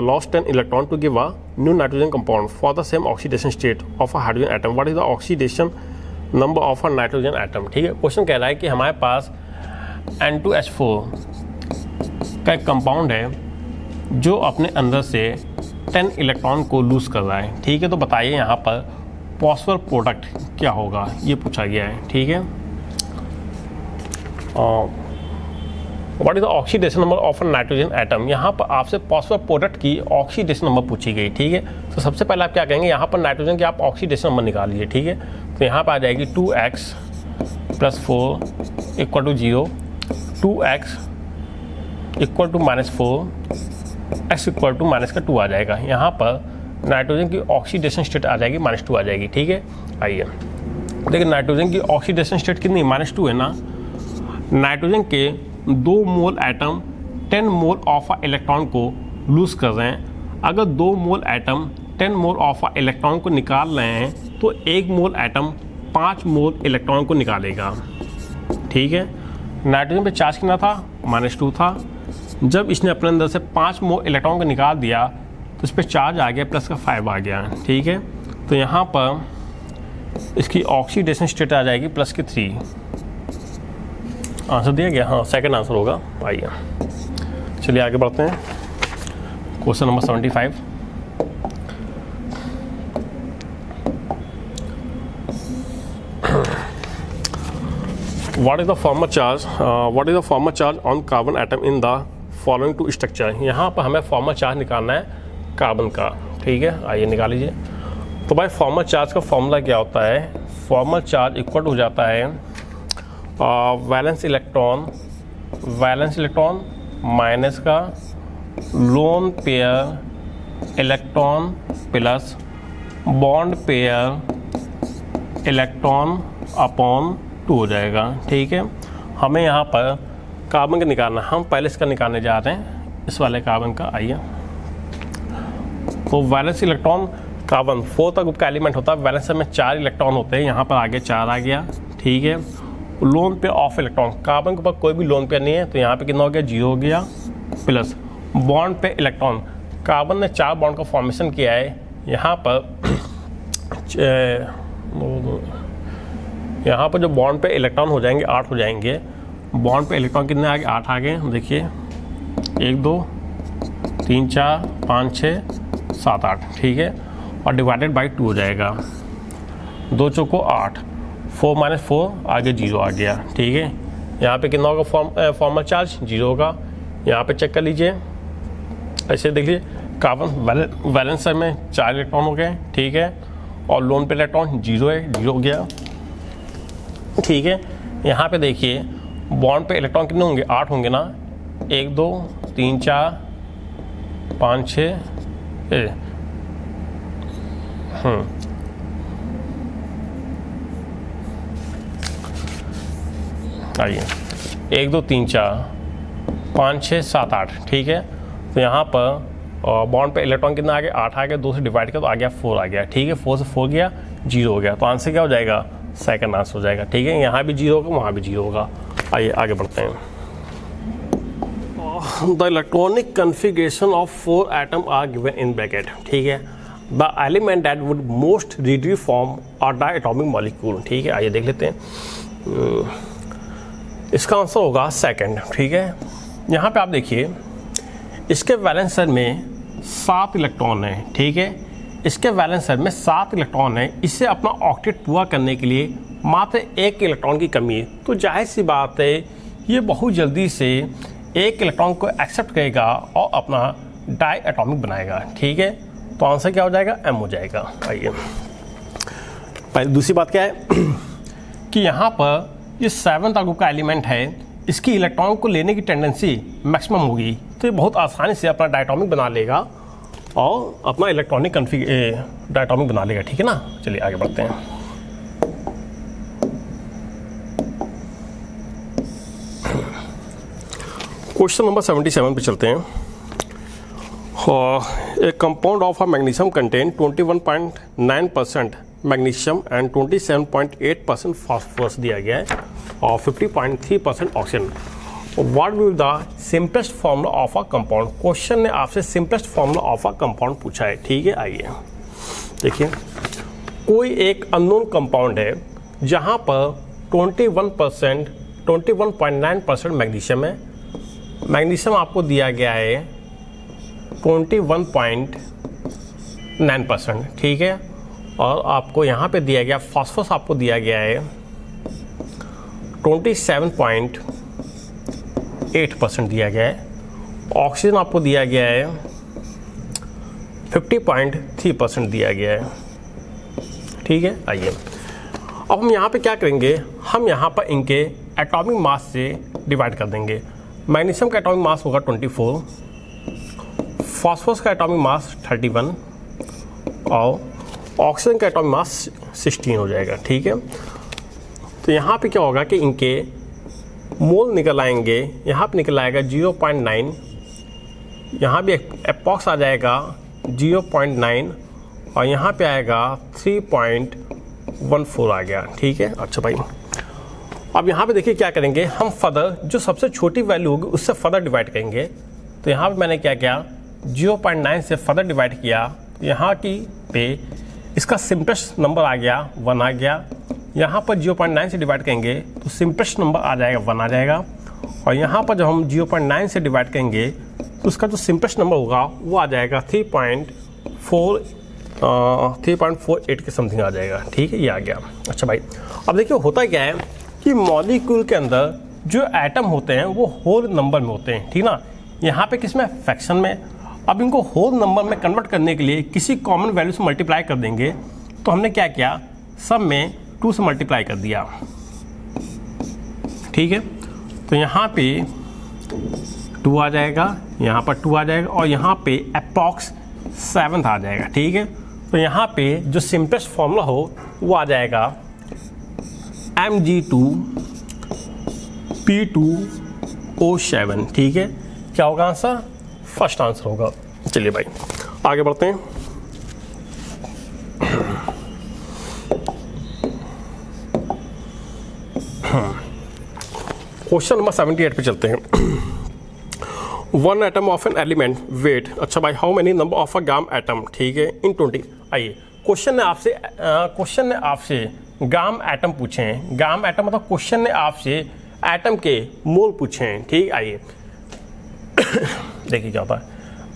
lost an electron to give a new nitrogen compound for the same oxidation state of a hydrogen atom, what is the oxidation number of a nitrogen atom? ठीक है, question कह रहा है कि हमारे पास N2H4 का एक compound है जो अपने अंदर से 10 इलेक्ट्रॉन को लूज कर रहा है। ठीक है, तो बताइए यहाँ पर पॉसिबल प्रोडक्ट क्या होगा, ये पूछा गया है। ठीक है, what is the oxidation number of a nitrogen atom. यहाँ पर आपसे पॉसिबल प्रोडक्ट की ऑक्सीडेशन नंबर पूछी गई। ठीक है, तो सबसे पहले आप क्या कहेंगे, यहाँ पर नाइट्रोजन की आप ऑक्सीडेशन नंबर निकाल लीजिए। ठीक है, तो यहाँ पर आ जाएगी 2x + 4 = 0, 2x = -4, x = -2 आ जाएगा। यहाँ पर नाइट्रोजन की ऑक्सीडेशन स्टेट आ जाएगी -2 आ जाएगी। ठीक है, आइए देखिए नाइट्रोजन की ऑक्सीडेशन स्टेट कितनी, -2 है ना। नाइट्रोजन के 2 मोल एटम 10 मोल ऑफ इलेक्ट्रॉन को लूज कर रहे हैं। अगर 2 मोल एटम 10 मोल ऑफ इलेक्ट्रॉन को निकाल रहे हैं तो 1 मोल एटम 5 मोल इलेक्ट्रॉन को निकालेगा। ठीक है, नाइट्रोजन पे चार्ज कितना था, -2 था। जब इसने अपने अंदर से 5 मोल इलेक्ट्रॉन को निकाल दिया तो इस पर चार्ज आ गया +5 आ गया। ठीक है, तो यहाँ पर इसकी ऑक्सीडेशन स्टेट आ जाएगी +3। आंसर दिया गया, हाँ सेकंड आंसर होगा। आइए चलिए आगे बढ़ते हैं, question number 75। What is the former charge on carbon atom in the following two structure? यहाँ पर हमें फॉर्मल चार्ज निकालना है कार्बन का। ठीक है, आइए निकाल लीजिए। तो भाई फॉर्मल चार्ज का फॉर्मूला क्या होता है, फॉर्मल चार्ज इक्वल हो जाता है वैलेंस इलेक्ट्रॉन माइनस का lone pair electron plus bond pair electron upon 2 हो जाएगा। ठीक है, हमें यहाँ पर कार्बन का निकालना, हम पहले इसका निकालने जा रहे हैं इस वाले कार्बन का। आइए, तो valence electron carbon 4th group का एलिमेंट होता है। वैलेंस में 4 इलेक्ट्रॉन होते हैं, यहाँ पर आगे 4 आ गया, ठीक है। Lone pair of electron, carbon के ऊपर कोई भी लोन पेयर नहीं है, तो यहाँ पे कितना हो गया, 0 हो गया। प्लस बॉन्ड पे इलेक्ट्रॉन, कार्बन ने 4 बॉन्ड का फॉर्मेशन किया है, यहाँ पर जो बॉन्ड पे इलेक्ट्रॉन हो जाएंगे 8 हो जाएंगे। बॉन्ड पे इलेक्ट्रॉन कितने आगे, 8 आ गए। देखिए 1 2 3 4 5 6 7 8, ठीक है। और डिवाइडेड बाई 2 हो जाएगा, 2 चौको 8, 4 माइनस 4 आगे 0 आ गया, ठीक है। यहाँ पे कितना होगा, फॉर्मल चार्ज 0 होगा। यहाँ पे चेक कर लीजिए, ऐसे देख लीजिए, कार्बन वैलेंसर में 4 इलेक्ट्रॉन हो गए, ठीक है। और लोन पे इलेक्ट्रॉन 0 है, 0 हो गया, ठीक है। यहाँ पे देखिए बॉन्ड पे इलेक्ट्रॉन कितने होंगे, 8 होंगे ना, 1 2 3 4 5 6 आइए 1 2 3 4 5 6 7 8, ठीक है। तो यहाँ पर बॉन्ड पे इलेक्ट्रॉन कितना आ गया, 8 आ गया, 2 से डिवाइड किया तो आ गया 4 आ गया, ठीक है। 4 से 4 गया, 0 हो गया, तो आंसर क्या हो जाएगा, सेकंड आंसर हो जाएगा, ठीक है। यहाँ भी 0 होगा, वहाँ भी 0 होगा। आइए आगे बढ़ते हैं। The electronic configuration of 4 atom are given in bracket, ठीक है। The element that would most readily form are diatomic molecule, ठीक है। आइए देख लेते हैं, इसका आंसर होगा सेकंड, ठीक है। यहाँ पे आप देखिए, इसके वैलेंसर में 7 इलेक्ट्रॉन है, ठीक है। इसके वैलेंसर में 7 इलेक्ट्रॉन है, इसे अपना ऑक्टेट पूरा करने के लिए मात्र 1 इलेक्ट्रॉन की कमी है। तो जाहिर सी बात है, ये बहुत जल्दी से 1 इलेक्ट्रॉन को एक्सेप्ट करेगा और अपना डाई एटॉमिक बनाएगा, ठीक है। तो आंसर क्या हो जाएगा, M हो जाएगा। आइए पहले दूसरी बात क्या है कि यहाँ पर ये 7th ग्रुप का एलिमेंट है, इसकी इलेक्ट्रॉन को लेने की टेंडेंसी मैक्सिमम होगी, तो ये बहुत आसानी से अपना डायटोमिक बना लेगा और अपना इलेक्ट्रॉनिक डायटोमिक बना लेगा, ठीक है ना। चलिए आगे बढ़ते हैं। क्वेश्चन नंबर 77 पे चलते हैं। ए compound of a magnesium contain 21.9% magnesium and 27.8% phosphorus दिया गया है और 50.3% oxygen. What will the simplest formula of a compound. Question ने आपसे simplest formula of a compound पूछा है, ठीक है। आइए देखिए, कोई एक अननोन कंपाउंड है जहां पर 21.9% मैग्नीशियम है। मैग्नीशियम आपको दिया गया है 21.9%, ठीक है। और आपको यहाँ पे दिया गया फास्फोरस, आपको दिया गया है 27.8% दिया गया है। ऑक्सीजन आपको दिया गया है 50.3% दिया गया है, ठीक है। आइए अब हम यहाँ पे क्या करेंगे, हम यहाँ पर इनके एटॉमिक मास से डिवाइड कर देंगे। मैग्नीशियम का एटॉमिक मास होगा 24, फास्फोरस का एटॉमिक मास 31 और ऑक्सीजन का एटॉमिक मास 16 हो जाएगा, ठीक है। तो यहाँ पे क्या होगा कि इनके मोल निकल आएंगे, यहाँ पे निकल आएगा 0.9, यहाँ भी एपॉक्स आ जाएगा 0.9 और यहाँ पे आएगा 3.14 आ गया, ठीक है। अच्छा भाई, अब यहाँ पे देखिए क्या करेंगे, हम फर्दर जो सबसे छोटी वैल्यू होगी उससे फर्दर डिवाइड करेंगे। तो यहाँ पे मैंने क्या किया, 0.9 से फर्दर डिवाइड किया, यहाँ की पे इसका सिंपलेस्ट नंबर आ गया 1 आ गया। यहाँ पर 0.9 से डिवाइड करेंगे तो सिंपलेस्ट नंबर आ जाएगा 1 आ जाएगा। और यहाँ पर जब हम 0.9 से डिवाइड करेंगे तो उसका जो सिंपलेस्ट नंबर होगा वो आ जाएगा 3.48 के समथिंग आ जाएगा, ठीक है। ये आ गया। अच्छा भाई, अब देखिए होता क्या है कि मॉलिक्यूल के अंदर जो एटम होते हैं वो होल नंबर में होते हैं, ठीक ना। यहाँ पे किसमें, फ्रैक्शन में। अब इनको होल नंबर में कन्वर्ट करने के लिए किसी कॉमन वैल्यू से मल्टीप्लाई कर देंगे। तो हमने क्या किया, सब में 2 से मल्टीप्लाई कर दिया, ठीक है। तो यहाँ पे 2 आ जाएगा, यहाँ पर 2 आ जाएगा और यहाँ पे अप्रॉक्स 7 आ जाएगा, ठीक है। तो यहाँ पे जो सिंपलेस्ट फॉर्मूला हो वो आ जाएगा Mg2P2O7, ठीक है। क्या होगा आंसर, फर्स्ट आंसर होगा। चलिए भाई आगे बढ़ते हैं। क्वेश्चन नंबर 78 पे चलते हैं। One atom of an element weight, अच्छा भाई, how many number of a gram atom, ठीक है, इन 20। आइए क्वेश्चन ने आपसे गाम एटम पूछे हैं। गाम एटम मतलब क्वेश्चन ने आपसे एटम के मोल पूछे हैं, ठीक। आइए देखिए क्या होता है।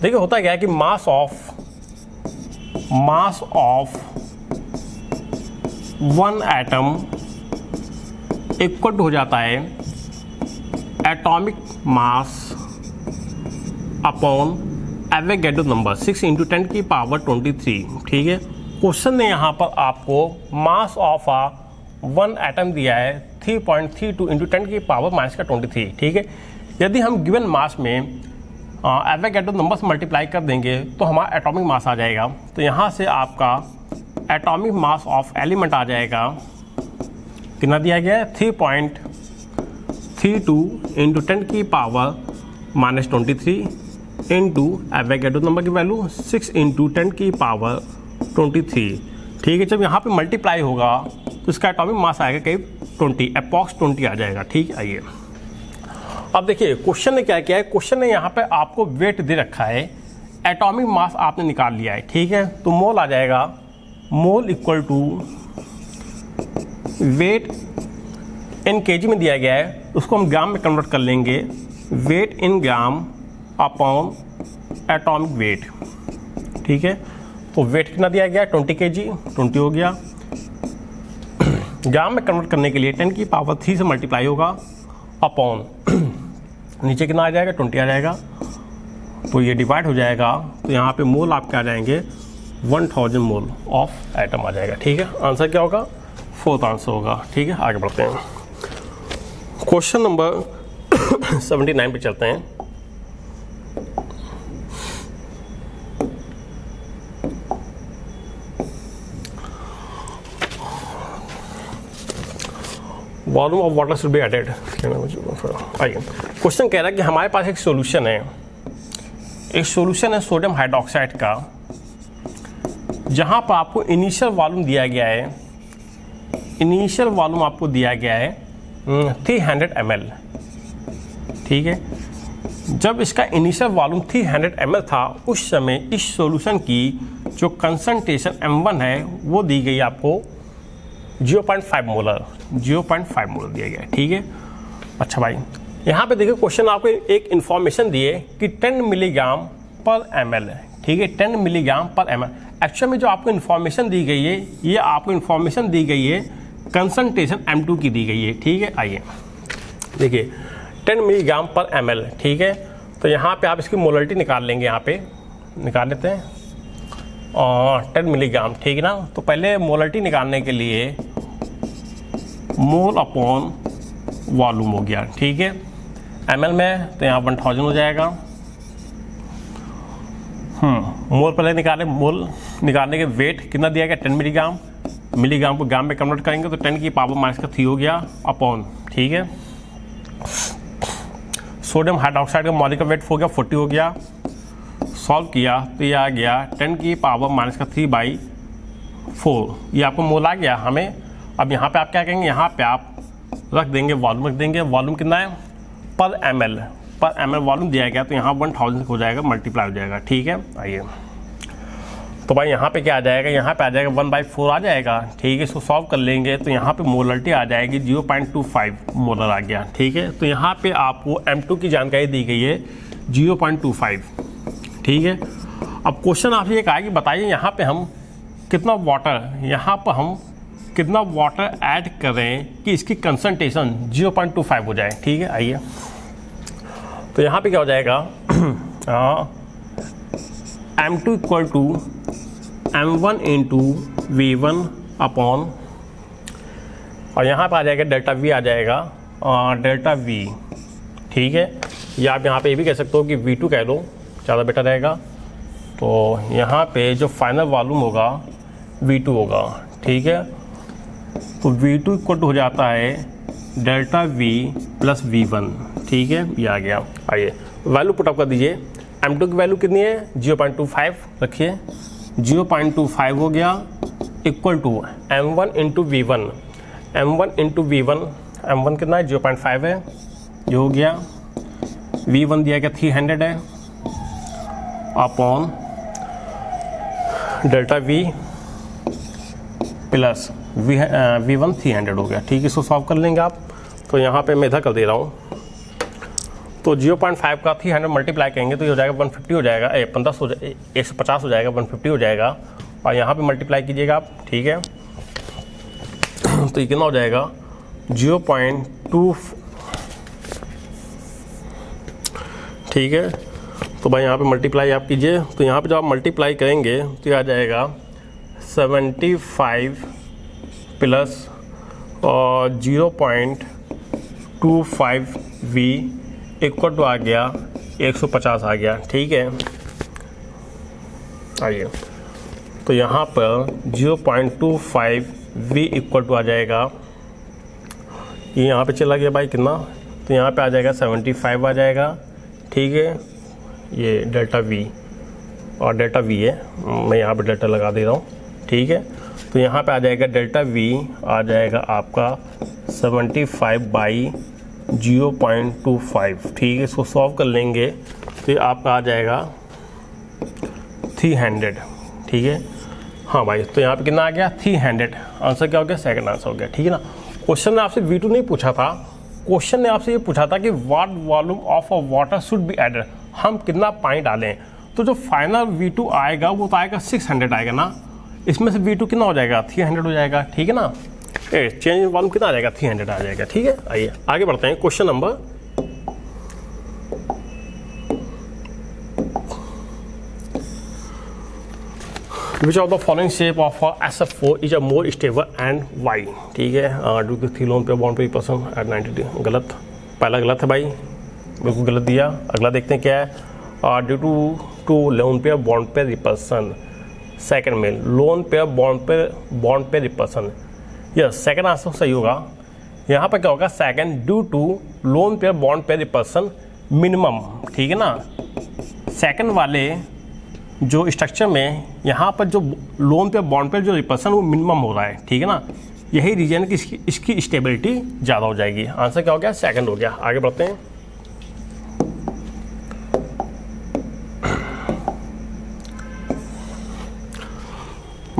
देखिए होता क्या है कि mass of one atom equal हो जाता है atomic mass upon Avogadro number 6 × 10⁻23, ठीक है। क्वेश्चन ने यहाँ पर आपको मास ऑफ वन एटम दिया है 3.32 × 10⁻⁻23, ठीक है। यदि हम गिवन मास में एवोगैड्रो नंबर से मल्टीप्लाई कर देंगे तो हमारा एटॉमिक मास आ जाएगा। तो यहाँ से आपका एटॉमिक मास ऑफ एलिमेंट आ जाएगा, कितना दिया गया है, 3.32 × 10⁻⁻23 इंटू एवोगैड्रो नंबर की वैल्यू 6 × 10⁻23, ठीक है। जब यहाँ पे मल्टीप्लाई होगा तो इसका एटॉमिक मास आएगा करीब 20, अप्रॉक्स 20 आ जाएगा, ठीक है। आइए अब देखिए क्वेश्चन ने क्या किया है। क्वेश्चन ने यहाँ पे आपको वेट दे रखा है, एटॉमिक मास आपने निकाल लिया है, ठीक है। तो मोल आ जाएगा, mole equal to weight in kg में दिया गया है, उसको हम ग्राम में कन्वर्ट कर लेंगे, wait in gram upon atomic weight, ठीक है। तो वेट कितना दिया गया है, 20 kg, 20 हो गया। ग्राम में कन्वर्ट करने के लिए 10⁻³ से मल्टीप्लाई होगा अपॉन नीचे कितना आ जाएगा, 20 आ जाएगा। तो ये डिवाइड हो जाएगा, तो यहाँ पे मोल आपके आ जाएंगे 1000 मोल ऑफ एटम आ जाएगा, ठीक है। आंसर क्या होगा, 4th आंसर होगा, ठीक है। आगे बढ़ते हैं, क्वेश्चन नंबर 79 पे चलते हैं। Volume of water should be added. आइए क्वेश्चन कह रहा है कि हमारे पास एक सॉल्यूशन है, सोडियम हाइड्रोक्साइड का, जहां पर आपको इनिशियल वॉल्यूम दिया गया है, 300 ml, ठीक है। जब इसका इनिशियल वॉल्यूम 300 ml था, उस समय इस सॉल्यूशन की जो कंसंट्रेशन M1 है वो दी गई आपको 0.5 मोलर दिया गया है, ठीक है। अच्छा भाई यहाँ पे देखिए क्वेश्चन आपको एक इन्फॉर्मेशन दिए कि 10 मिलीग्राम पर ml है, ठीक है, 10 मिलीग्राम पर ml। एक्चुअल में जो आपको इन्फॉर्मेशन दी गई है, ये आपको इन्फॉर्मेशन दी गई है कंसंट्रेशन M2 की दी गई है, ठीक है। आइए देखिए 10 मिलीग्राम पर ml, ठीक है। तो यहाँ पे आप इसकी मोलरिटी निकाल लेंगे, यहाँ पे निकाल लेते हैं, और 10 मिलीग्राम, ठीक है ना। तो पहले मोलरिटी निकालने के लिए मोल अपॉन वॉल्यूम हो गया, ठीक है। ml में तो यहाँ 1000 हो जाएगा। मोल पहले निकाले, मोल निकालने के वेट कितना दिया गया, 10 मिलीग्राम, मिलीग्राम को ग्राम में कन्वर्ट करेंगे तो 10⁻³ हो गया अपॉन, ठीक है। सोडियम हाइड्रोक्साइड का मॉलिक्यूलर वेट हो गया 40 हो गया। सॉल्व किया तो ये आ गया 10⁻⁴, ये आपको मोल आ गया हमें। अब यहाँ पे आप क्या कहेंगे, यहाँ पे आप रख देंगे वॉल्यूम, वॉल्यूम कितना है, पर ml वॉल्यूम दिया गया, तो यहाँ 1000 हो जाएगा, मल्टीप्लाई हो जाएगा, ठीक है। आइए तो भाई यहाँ पे क्या आ जाएगा, यहाँ पे आ जाएगा 1/4 आ जाएगा, ठीक है। इसको सॉल्व कर लेंगे तो यहाँ पे मोलरिटी आ जाएगी 0.25 मोलर आ गया, ठीक है। तो यहाँ पे आपको M2 की जानकारी दी गई है 0.25, ठीक है। अब क्वेश्चन आपसे ये कहा कि बताइए यहाँ पे हम कितना वाटर ऐड करें कि इसकी कंसंट्रेशन 0.25 हो जाए, ठीक है। आइए तो यहाँ पे क्या हो जाएगा, M2 equal to M1 into V1 upon, और यहाँ पे आ जाएगा डेल्टा V आ जाएगा, डेल्टा V, ठीक है। या आप यहाँ पे ये भी कह सकते हो कि V2 कह लो, ज़्यादा बेटर रहेगा। तो यहाँ पे जो फाइनल वॉल्यूम होगा V2 होगा, ठीक है। तो V2 इक्वल टू हो जाता है डेल्टा V प्लस V1, ठीक है, ये आ गया। आइए वैल्यू पुटअप कर दीजिए, M2 की वैल्यू कितनी है 0.25 रखिए, 0.25 हो गया equal to M1 into V1, M1 into V1, M1 कितना है 0.5 है, ये हो गया, V1 दिया गया 300 है upon delta V plus V1 300 हो गया। ठीक, इसको सॉल्व कर लेंगे आप। तो यहाँ पे मैं इधर कर दे रहा हूँ, तो 0.5 का 300 मल्टीप्लाई करेंगे तो ये हो जाएगा 150 हो जाएगा, 15 हो जाएगा, 150 हो जाएगा, 150 हो जाएगा, और यहाँ पे मल्टीप्लाई कीजिएगा आप। ठीक है, तो ये कितना हो जाएगा 0.2। ठीक है, तो भाई यहाँ पे मल्टीप्लाई आप कीजिए, तो यहाँ पे जब आप मल्टीप्लाई करेंगे तो ये आ जाएगा 75 प्लस 0.25V इक्वल टू आ गया 150 आ गया। ठीक है, आइए, तो यहाँ पर 0.25V इक्वल टू आ जाएगा, ये यहाँ पे चला गया भाई कितना, तो यहाँ पे आ जाएगा 75 आ जाएगा। ठीक है, ये डेल्टा V और डेल्टा V है, मैं यहाँ पे डेल्टा लगा दे रहा हूँ। ठीक है, तो यहाँ पे आ जाएगा डेल्टा V आ जाएगा आपका 75 बाई 0.25। ठीक है, इसको सॉल्व कर लेंगे तो ये आपका आ जाएगा 300। ठीक है, हाँ भाई, तो यहाँ पे कितना आ गया 300। आंसर क्या हो गया, सेकंड आंसर हो गया। ठीक है ना, क्वेश्चन ने आपसे V2 नहीं पूछा था, क्वेश्चन ने आपसे ये पूछा था कि what volume of a water should be added, हम कितना पानी डालें। तो जो फाइनल V2 आएगा वो तो आएगा 600 आएगा ना, इसमें से V2 कितना हो जाएगा 300 हो जाएगा। ठीक है ना, चेंज वॉल्यूम कितना आ जाएगा 300 आ जाएगा। ठीक है, आइए आगे बढ़ते हैं। Question number Which of the following shape of a SF4 is a more stable and why? ठीक है, due to 3 loan pair bond पे पर्सन एट 90, गलत, पहला गलत है भाई, बिल्कुल गलत दिया। अगला देखते हैं क्या है, due to loan pair bond पे रिपर्सन, सेकंड में लोन पे बॉन्ड पे रिपर्सन, यस सेकंड आंसर सही होगा। यहाँ पर क्या होगा, second due to loan pair bond पे रिपर्सन मिनिमम। ठीक है ना, सेकंड वाले जो स्ट्रक्चर में यहाँ पर जो लोन पे बॉन्ड पे जो रिपर्सन वो मिनिमम हो रहा है। ठीक है ना, यही रीजन कि इसकी स्टेबिलिटी ज़्यादा हो जाएगी। आंसर क्या हो गया, सेकंड हो गया। आगे बढ़ते हैं।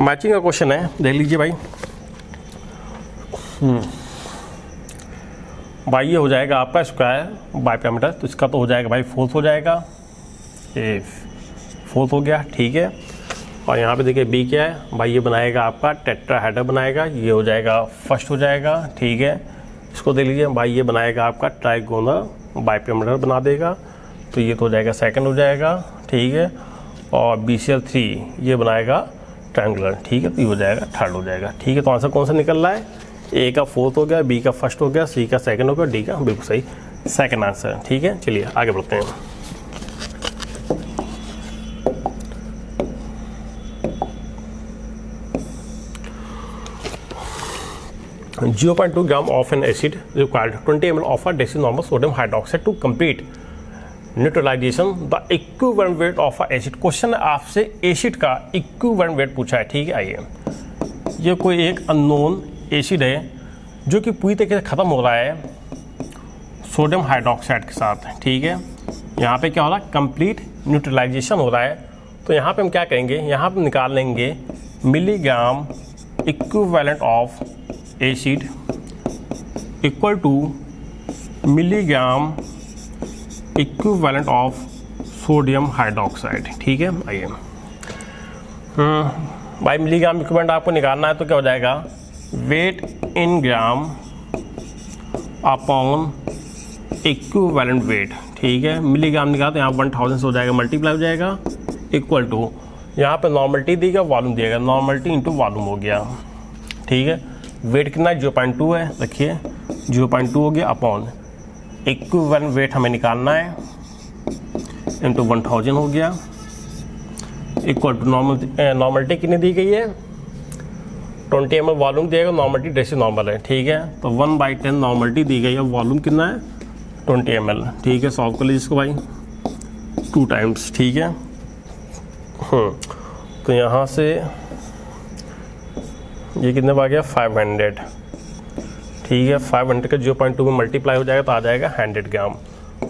मैचिंग का क्वेश्चन है, देख लीजिए भाई। भाई ये हो जाएगा आपका स्क्वायर बाय पैरामीटर, तो इसका तो हो जाएगा भाई फोर्थ हो जाएगा, ये फोर्थ हो गया। ठीक है, और यहाँ पे देखिए बी क्या है भाई, ये बनाएगा आपका टेट्राहेड्रल बनाएगा, ये हो जाएगा फर्स्ट हो जाएगा। ठीक है, इसको देख लीजिए भाई, ये बनाएगा आपका ट्राइगोनल बाइपिरामिडल बना देगा, तो ये तो हो जाएगा सेकंड हो जाएगा। ठीक है, और BCl3 ये बनाएगा ट्रायंगुलर। ठीक है, तो ये हो जाएगा थर्ड हो जाएगा। ठीक है, तो आंसर कौन सा निकल रहा है, ए का फोर्थ हो गया, बी का फर्स्ट हो गया, सी का सेकंड हो गया, डी का बिल्कुल सही सेकंड आंसर। ठीक है, चलिए आगे बढ़ते हैं। 0.2 gram of an acid required 20 ml of a decinormal sodium hydroxide to complete neutralization the equivalent weight of a acid. Question है आपसे एसिड का इक्विवेलेंट वेट पूछा है। ठीक है, आइए, ये कोई एक अननोन एसिड है जो कि पूरी तरीके से ख़त्म हो रहा है सोडियम हाइड्रोक्साइड के साथ। ठीक है, यहाँ पे क्या हो रहा है, कंप्लीट न्यूट्रलाइजेशन हो रहा है। तो यहाँ पे हम क्या करेंगे, यहाँ पे निकाल लेंगे milligram equivalent of acid equal to milligram equivalent of sodium hydroxide. ठीक है, आइए भाई मिलीग्राम इक्विवेलेंट आपको निकालना है, तो क्या हो जाएगा, wait in gram upon equivalent weight. ठीक है, मिलीग्राम निकालते हैं, यहाँ 1000 से हो जाएगा, मल्टीप्लाई हो जाएगा, इक्वल टू यहाँ पे नॉर्मलिटी दिएगा, वॉल्यूम दिएगा, नॉर्मलिटी इंटू वॉल्यूम हो गया। ठीक है, वेट कितना है 0.2 है, रखिए 0.2 हो गया, अपॉन इक्विवेलेंट वेट हमें निकालना है इंटू 1000 हो गया, इक्वल टू नॉर्मलिटी कितनी दी गई है 20 ml, वॉल्यूम दिएगा, नॉर्मलिटी डेसी नॉर्मल है। ठीक है, तो 1/10 नॉर्मलिटी दी गई है, वॉल्यूम कितना है 20 ml। ठीक है, सॉल्व कर लीजिए इसको भाई, 2 टाइम्स, ठीक है। तो यहाँ से ये कितने आ गया 500, ठीक है। 500 का 0.2 में मल्टीप्लाई हो जाएगा तो आ जाएगा 100 ग्राम।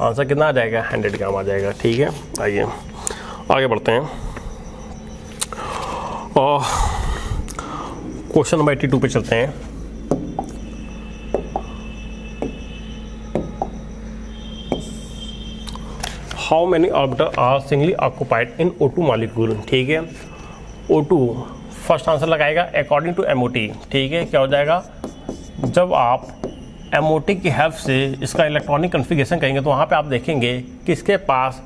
आंसर कितना आ जाएगा 100 ग्राम आ जाएगा, ठीक है। आइए आगे बढ़ते हैं और क्वेश्चन नंबर 82 पे चलते हैं। How many orbital are singly occupied in O2 molecule, ठीक है। O2 फर्स्ट आंसर लगाएगा अकॉर्डिंग टू MOT, ठीक है। क्या हो जाएगा, जब आप MOT की हेल्प से इसका इलेक्ट्रॉनिक कन्फिगरेशन करेंगे तो वहाँ पे आप देखेंगे कि इसके पास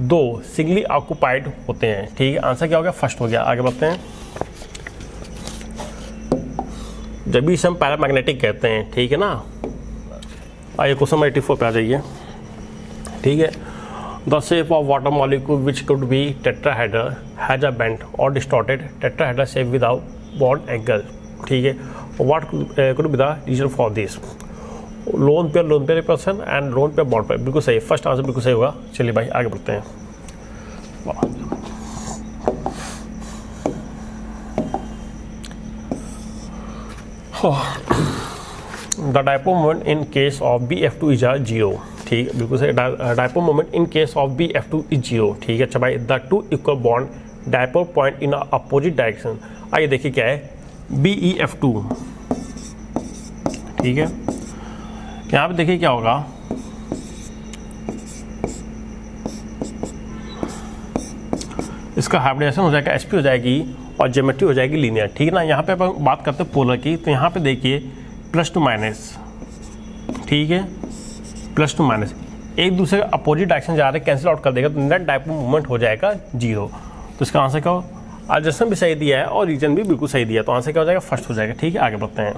2 सिंगली ऑक्यूपाइड होते हैं, ठीक है। आंसर क्या हो गया, फर्स्ट हो गया। आगे बढ़ते हैं। जब भी इसे हम पैरामैग्नेटिक कहते हैं, ठीक है ना। आइए क्वेश्चन नंबर 84 पे आ जाइए, ठीक है। The shape of water molecule which could be tetrahedral has a bent or distorted tetrahedral shape without bond angle, ठीक है। What could be the reason for this. Lone pair repulsion and lone pair bond pair, बिल्कुल सही। First answer बिल्कुल सही होगा। चलिए भाई आगे बढ़ते हैं। The dipole moment in case of BF2 is 0, ठीक है, बिल्कुल सही। Dipole moment in case of BF2 is 0, ठीक है। अच्छा भाई, the 2 equal bond dipole point in opposite direction. आइए देखिए क्या है BeF2, ठीक है। यहाँ पे देखिए क्या होगा, इसका हाइब्रिडेशन हो जाएगा sp हो जाएगी और ज्योमेट्री हो जाएगी लीनियर, ठीक है ना। यहाँ पे अपन बात करते हैं पोलर की, तो यहाँ पे देखिए प्लस टू माइनस, ठीक है, प्लस टू माइनस एक दूसरे का अपोजिट डायरेक्शन जा रहे हैं, कैंसिल आउट कर देगा तो नेट डायपोल मूवमेंट हो जाएगा 0। तो इसका आंसर क्या हो, एडजस्टमेंट भी सही दिया है और रीजन भी बिल्कुल सही दिया है, तो आंसर क्या हो जाएगा, फर्स्ट हो जाएगा, ठीक है। आगे बढ़ते हैं।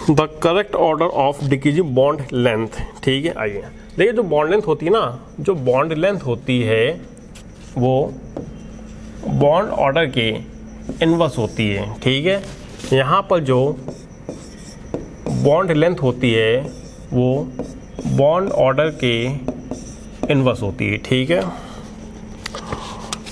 The correct order of decreasing bond length, ठीक है। आइए देखिए, जो बॉन्ड लेंथ होती है ना, जो बॉन्ड लेंथ होती है वो बॉन्ड ऑर्डर के इनवर्स होती है, ठीक है। यहाँ पर जो बॉन्ड लेंथ होती है वो बॉन्ड ऑर्डर के इनवर्स होती है, ठीक है।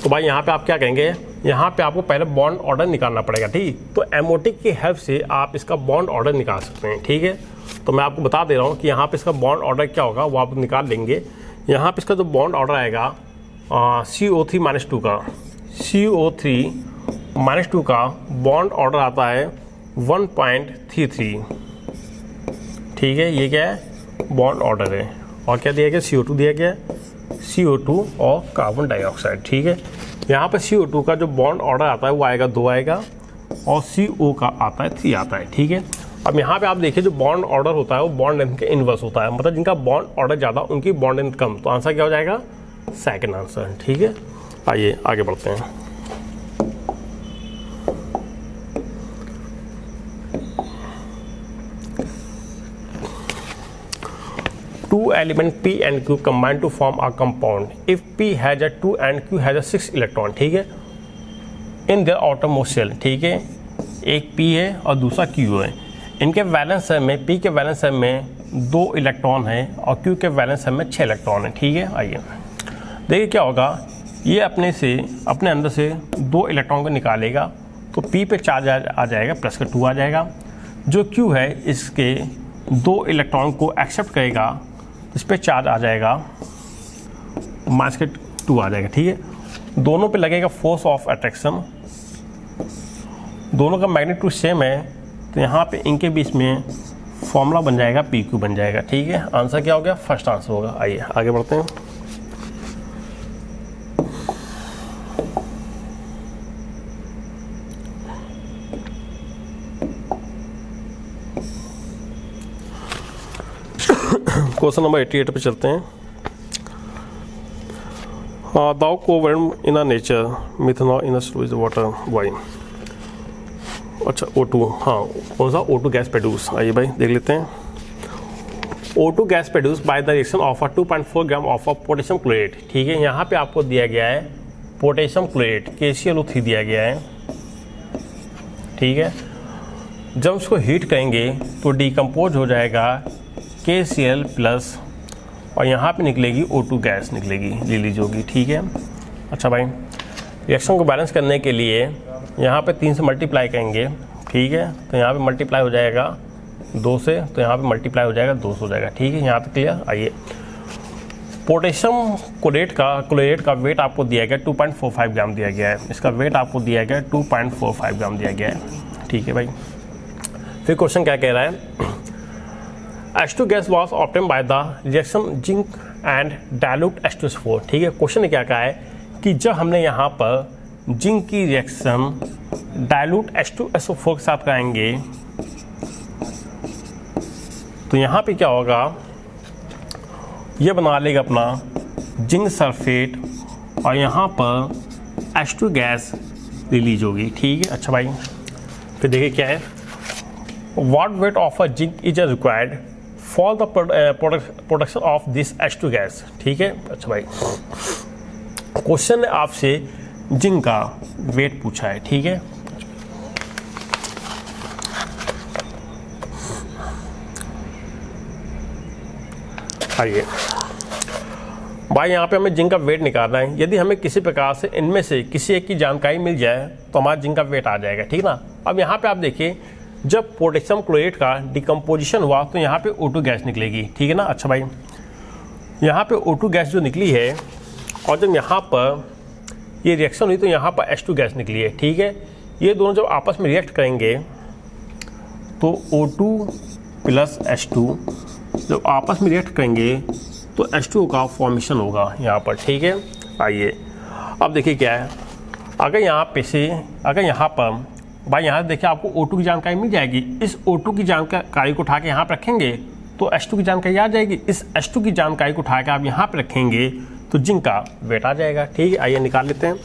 तो भाई यहाँ पे आप क्या कहेंगे, यहाँ पे आपको पहले बॉन्ड ऑर्डर निकालना पड़ेगा, ठीक। तो MOT की हेल्प से आप इसका बॉन्ड ऑर्डर निकाल सकते हैं, ठीक है। तो मैं आपको बता दे रहा हूँ कि यहाँ पे इसका बॉन्ड ऑर्डर क्या होगा, वो आप निकाल लेंगे। यहाँ पे इसका जो बॉन्ड ऑर्डर आएगा CO3-2 का, CO3-2 का बॉन्ड ऑर्डर आता है 1.33, ठीक है। ये क्या है, बॉन्ड ऑर्डर है। और क्या दिया गया, CO2 दिया गया, CO2 और कार्बन डाइऑक्साइड, ठीक है। यहाँ पे CO2 का जो बॉन्ड ऑर्डर आता है वो आएगा 2 आएगा और CO का आता है 3 आता है, ठीक है। अब यहाँ पे आप देखिए, जो बॉन्ड ऑर्डर होता है वो बॉन्ड लेंथ के इनवर्स होता है, मतलब जिनका बॉन्ड ऑर्डर ज़्यादा उनकी बॉन्ड लेंथ कम, तो आंसर क्या हो जाएगा, सेकंड आंसर, ठीक है। आइए आगे बढ़ते हैं। Two element P and Q combine to form a compound if P has a 2 and Q has a 6 electron, ठीक है, in their outermost shell, ठीक है। एक P है और दूसरा Q है। इनके वैलेंस सेल में, P के वैलेंस सेल में 2 इलेक्ट्रॉन है और Q के वैलेंस सेल में 6 इलेक्ट्रॉन है, ठीक है। आइए देखिए क्या होगा, ये अपने अंदर से 2 इलेक्ट्रॉन को निकालेगा तो P पे चार्ज आ जाएगा, प्लस का 2 आ जाएगा। जो Q है इसके 2 इलेक्ट्रॉन को एक्सेप्ट करेगा, इस पर चार्ज आ जाएगा, माइनस के 2 आ जाएगा, ठीक है। दोनों पे लगेगा फोर्स ऑफ अट्रैक्शन, दोनों का मैग्नीट्यूड सेम है, तो यहाँ पे इनके बीच में फॉर्मूला बन जाएगा PQ बन जाएगा, ठीक है। आंसर क्या हो गया, फर्स्ट आंसर होगा। आइए आगे बढ़ते हैं। क्वेश्चन नंबर 88 पे चलते हैं। Though covalent in nature methanol in fluid water why. अच्छा O2, हाँ कौन सा, O2 गैस प्रोड्यूस। आइए भाई देख लेते हैं। O2 gas produce by the reaction of 2.4 gram of potassium chlorate, ठीक है। यहाँ पे आपको दिया गया है पोटेशियम क्लोरेट KClO3 दिया गया है, ठीक है। जब उसको हीट करेंगे तो डिकम्पोज हो जाएगा KCl प्लस और यहाँ पे निकलेगी O2 गैस निकलेगी, रिलीज होगी, ठीक है। अच्छा भाई, रिएक्शन को बैलेंस करने के लिए यहाँ पे 3 से मल्टीप्लाई करेंगे, ठीक है। तो यहाँ पे मल्टीप्लाई हो जाएगा 2 से, तो यहाँ पे मल्टीप्लाई हो जाएगा 2 से हो जाएगा, ठीक है। यहाँ तक क्लियर। आइए, पोटेशियम क्लोरेट का वेट आपको दिया गया 2.45 ग्राम दिया गया है, इसका वेट आपको दिया गया 2.45 ग्राम दिया गया है, ठीक है भाई। फिर क्वेश्चन क्या कह रहा है, H2 gas was obtain by the reaction zinc and dilute H2SO4, ठीक है। क्वेश्चन ने क्या कहा है कि जब हमने यहाँ पर जिंक की रिएक्शन डायल्यूट H2SO4 के साथ कराएंगे तो यहाँ पे क्या होगा, ये बना लेगा अपना जिंक सल्फेट और यहाँ पर H2 गैस रिलीज होगी, ठीक है। अच्छा भाई, फिर देखिए क्या है, what wait of a zinc is required for the production of this H2 gas, ठीक है। अच्छा भाई, क्वेश्चन ने आपसे जिंक का वेट पूछा है, ठीक है। आइए भाई, यहाँ पे हमें जिंक का वेट निकालना है। यदि हमें किसी प्रकार से इनमें से किसी एक की जानकारी मिल जाए तो हमारा जिंक का वेट आ जाएगा, ठीक ना। अब यहाँ पे आप देखिए, जब पोटेशियम क्लोरेट का डिकम्पोजिशन हुआ तो यहाँ पे O2 गैस निकलेगी, ठीक है ना। अच्छा भाई, यहाँ पे O2 गैस जो निकली है और जब यहाँ पर ये रिएक्शन हुई तो यहाँ पर H2 गैस निकली है, ठीक है। ये दोनों जब आपस में रिएक्ट करेंगे तो O2 प्लस H2 जब आपस में रिएक्ट करेंगे तो H2 का फॉर्मेशन होगा यहाँ पर, ठीक है। आइए, अब देखिए क्या है, अगर यहाँ पर भाई यहाँ देखिए आपको O2 की जानकारी मिल जाएगी, इस O2 की जानकारी को उठा के यहाँ पर रखेंगे तो H2 की जानकारी आ जाएगी, इस H2 की जानकारी को उठा के आप यहाँ पर रखेंगे तो जिंक का वेट आ जाएगा, ठीक है। आइए निकाल लेते हैं।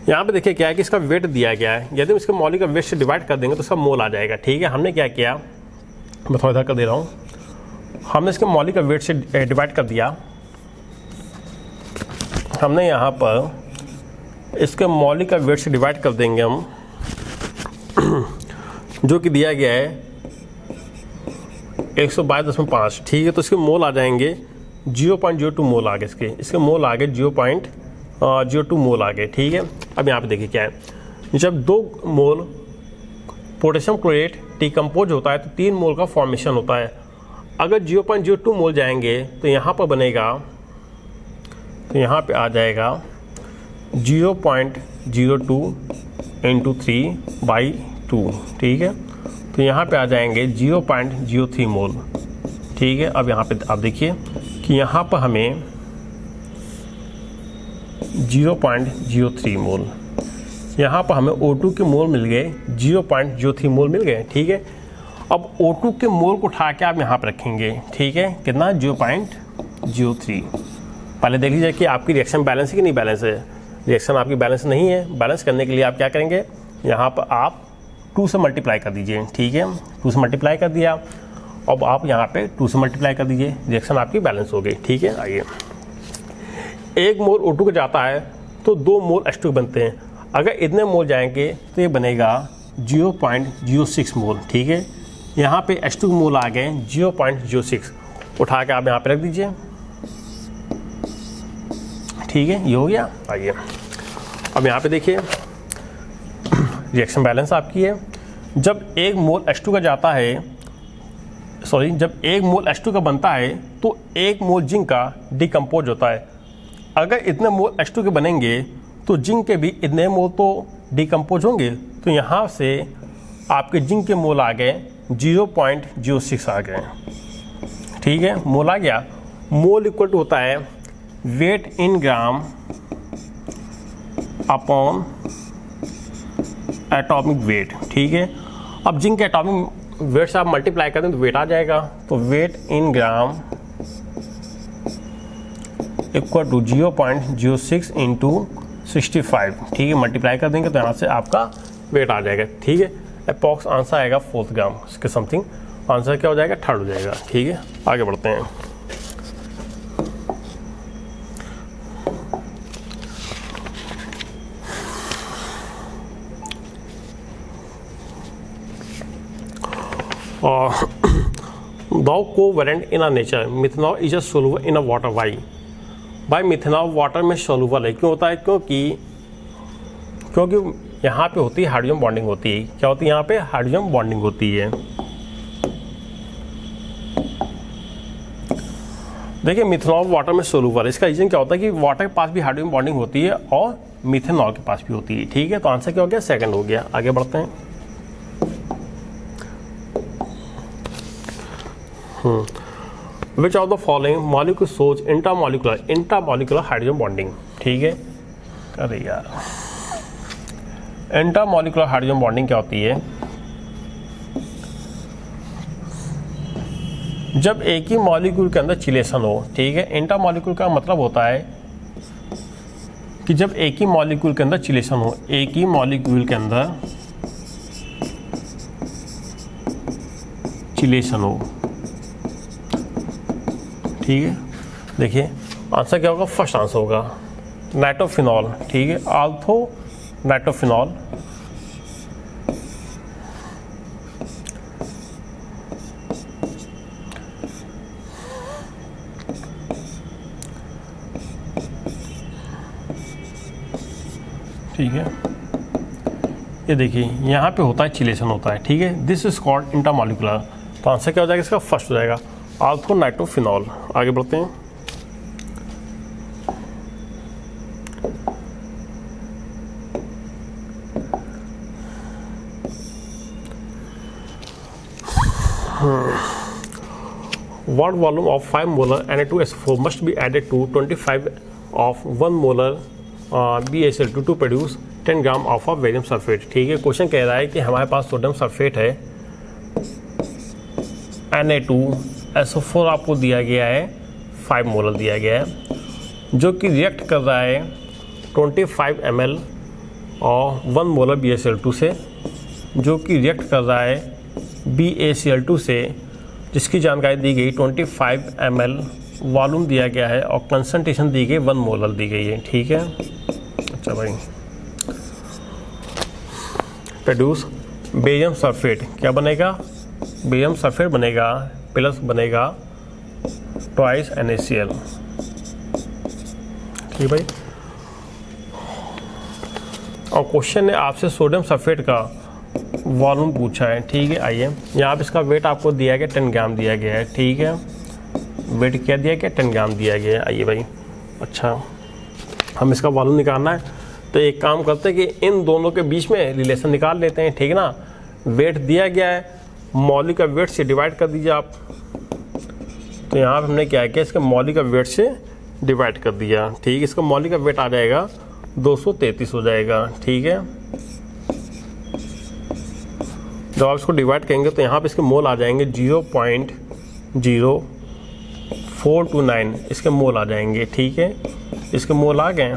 यहाँ पे देखिए क्या है कि इसका वेट दिया गया है, यदि हम इसके मॉलिक्यूलर वेट से डिवाइड कर देंगे तो इसका मोल आ जाएगा, ठीक है। हमने क्या किया, मैं थोड़ा इधर कर दे रहा हूँ, हमने इसके मॉलिक्यूलर वेट से डिवाइड कर दिया। हमने यहाँ पर इसके मॉलिक्यूलर वेट से डिवाइड कर देंगे हम, जो कि दिया गया है 122.5, ठीक है। तो इसके मोल आ जाएंगे 0.02 मोल आ गए, इसके मोल आ गए 0.02 मोल आ गए, ठीक है। अब यहाँ पे देखिए क्या है, जब 2 मोल पोटेशियम क्लोरेट डिकम्पोज होता है तो 3 मोल का फॉर्मेशन होता है। अगर 0.02 मोल जाएंगे तो यहाँ पर बनेगा, तो यहाँ पे आ जाएगा 0.02 × 3/2, ठीक है। तो यहाँ पे आ जाएंगे 0.03 मोल, ठीक है। अब यहाँ पे आप देखिए कि यहाँ पर हमें 0.03 मोल, यहाँ पर हमें O2 के मोल मिल गए 0.03 मोल मिल गए, ठीक है। अब O2 के मोल को उठा के आप यहाँ पर रखेंगे, ठीक है। कितना, 0.03। पहले देख लीजिए कि आपकी रिएक्शन बैलेंस है कि नहीं बैलेंस है। रिएक्शन आपकी बैलेंस नहीं है, बैलेंस करने के लिए आप क्या करेंगे, यहाँ पर आप 2 से मल्टीप्लाई कर दीजिए, ठीक है। 2 से मल्टीप्लाई कर दिया, अब आप यहाँ पे 2 से मल्टीप्लाई कर दीजिए, रिएक्शन आपकी बैलेंस हो गई, ठीक है। आइए, 1 मोल O2 का जाता है तो 2 मोल H2 बनते हैं। अगर इतने मोल जाएंगे तो ये बनेगा 0.06 मोल, ठीक है। यहाँ पे H2 मोल आ गए 0.06, उठा के आप यहाँ पे रख दीजिए, ठीक है। ये हो गया। आइए, अब यहाँ पे देखिए रिएक्शन बैलेंस आपकी है। जब 1 मोल H2 का जाता है, जब 1 मोल H2 का बनता है तो 1 मोल जिंक का डिकम्पोज होता है। अगर इतने मोल H2 के बनेंगे तो जिंक के भी इतने मोल तो डिकम्पोज होंगे। तो यहाँ से आपके जिंक के मोल आ गए 0.06 आ गए, ठीक है। मोल आ गया। मोल इक्वल टू होता है wait in gram upon atomic weight, ठीक है। अब जिंक के एटॉमिक वेट से आप मल्टीप्लाई कर दें तो वेट आ जाएगा। तो weight in gram equal to 0.06 × 65, ठीक है। मल्टीप्लाई कर देंगे तो यहाँ से आपका वेट आ जाएगा, ठीक है। अप्रॉक्स आंसर आएगा 4 ग्राम इसके समथिंग। आंसर क्या हो जाएगा, 3rd हो जाएगा, ठीक है। आगे बढ़ते हैं। Though covalent in a nature, methanol is a soluble in a water. Why? भाई मिथेनॉल वाटर में सोल्यूबल है, क्यों होता है? क्योंकि यहाँ पे होती है हाइड्रोजन बॉन्डिंग होती है। क्या होती है यहाँ पे? हाइड्रोजन बॉन्डिंग होती है। देखिए मिथेनॉल वाटर में सोल्यूबल है, इसका रीजन क्या होता है कि वाटर के पास भी हाइड्रोजन बॉन्डिंग होती है और मिथेनॉल के पास भी होती है। ठीक है, तो आंसर क्या हो गया? सेकंड हो गया। आगे बढ़ते हैं। विच of the following molecule shows intramolecular hydrogen bonding? ठीक है, अरे यार इंट्रामॉलिक्यूलर हाइड्रोजन बॉन्डिंग क्या होती है? जब एक ही मॉलिक्यूल के अंदर चिलेशन हो। ठीक है, इंट्रामॉलिक्यूल का मतलब होता है कि जब एक ही मॉलिक्यूल के अंदर चिलेशन हो, एक ही मॉलिक्यूल के अंदर चिलेशन हो। ठीक है, देखिए आंसर क्या होगा? फर्स्ट आंसर होगा नाइट्रोफिनॉल। ठीक है, आल्थो नाइट्रोफिनॉल। ठीक है, ये देखिए यहाँ पे होता है चिलेशन होता है। ठीक है, दिस इज कॉल्ड इंट्रामॉलिक्यूलर। तो आंसर क्या हो जाएगा इसका? फर्स्ट हो जाएगा आल्थो नाइट्रोफिनॉल। आगे बढ़ते हैं। What volume of 5 molar Na2SO4 must be added to 25 of 1 molar BaSiO2 to produce 10 gram of barium sulphate? ठीक है, क्वेश्चन कह रहा है कि हमारे पास सोडियम सल्फेट है Na2SO4 आपको दिया गया है 5 मोलर दिया गया है, जो कि रिएक्ट कर रहा है 25 ml और 1 मोलर BaSiO2 से, जो कि रिएक्ट कर रहा है BaCl2 से, जिसकी जानकारी दी गई 25 ml वॉल्यूम दिया गया है और कंसंट्रेशन दी गई 1 मोलर दी गई है। ठीक है, अच्छा भाई प्रोड्यूस बेरियम सल्फेट। क्या बनेगा? बेरियम सल्फेट बनेगा प्लस बनेगा ट्वाइस NaCl। ठीक भाई, और क्वेश्चन ने आपसे सोडियम सल्फेट का वॉल्यूम पूछा है। ठीक है, आइए यहाँ पे इसका वेट आपको दिया गया 10 ग्राम दिया गया है। ठीक है, वेट क्या दिया गया? 10 ग्राम दिया गया है। आइए भाई, अच्छा हम इसका वॉल्यूम निकालना है, तो एक काम करते हैं कि इन दोनों के बीच में रिलेशन निकाल लेते हैं। ठीक है ना, वेट दिया गया है, मॉलिक्यूल का वेट से डिवाइड कर दीजिए आप। तो यहाँ पे हमने क्या किया? इसका मॉलिक्यूल का वेट से डिवाइड कर दिया। ठीक है, इसका मॉलिक्यूल का वेट आ जाएगा 233 हो जाएगा। ठीक है, जब आप इसको डिवाइड करेंगे तो यहाँ पे इसके मोल आ जाएंगे 0.0429 इसके मोल आ जाएंगे। ठीक है, इसके मोल आ गए।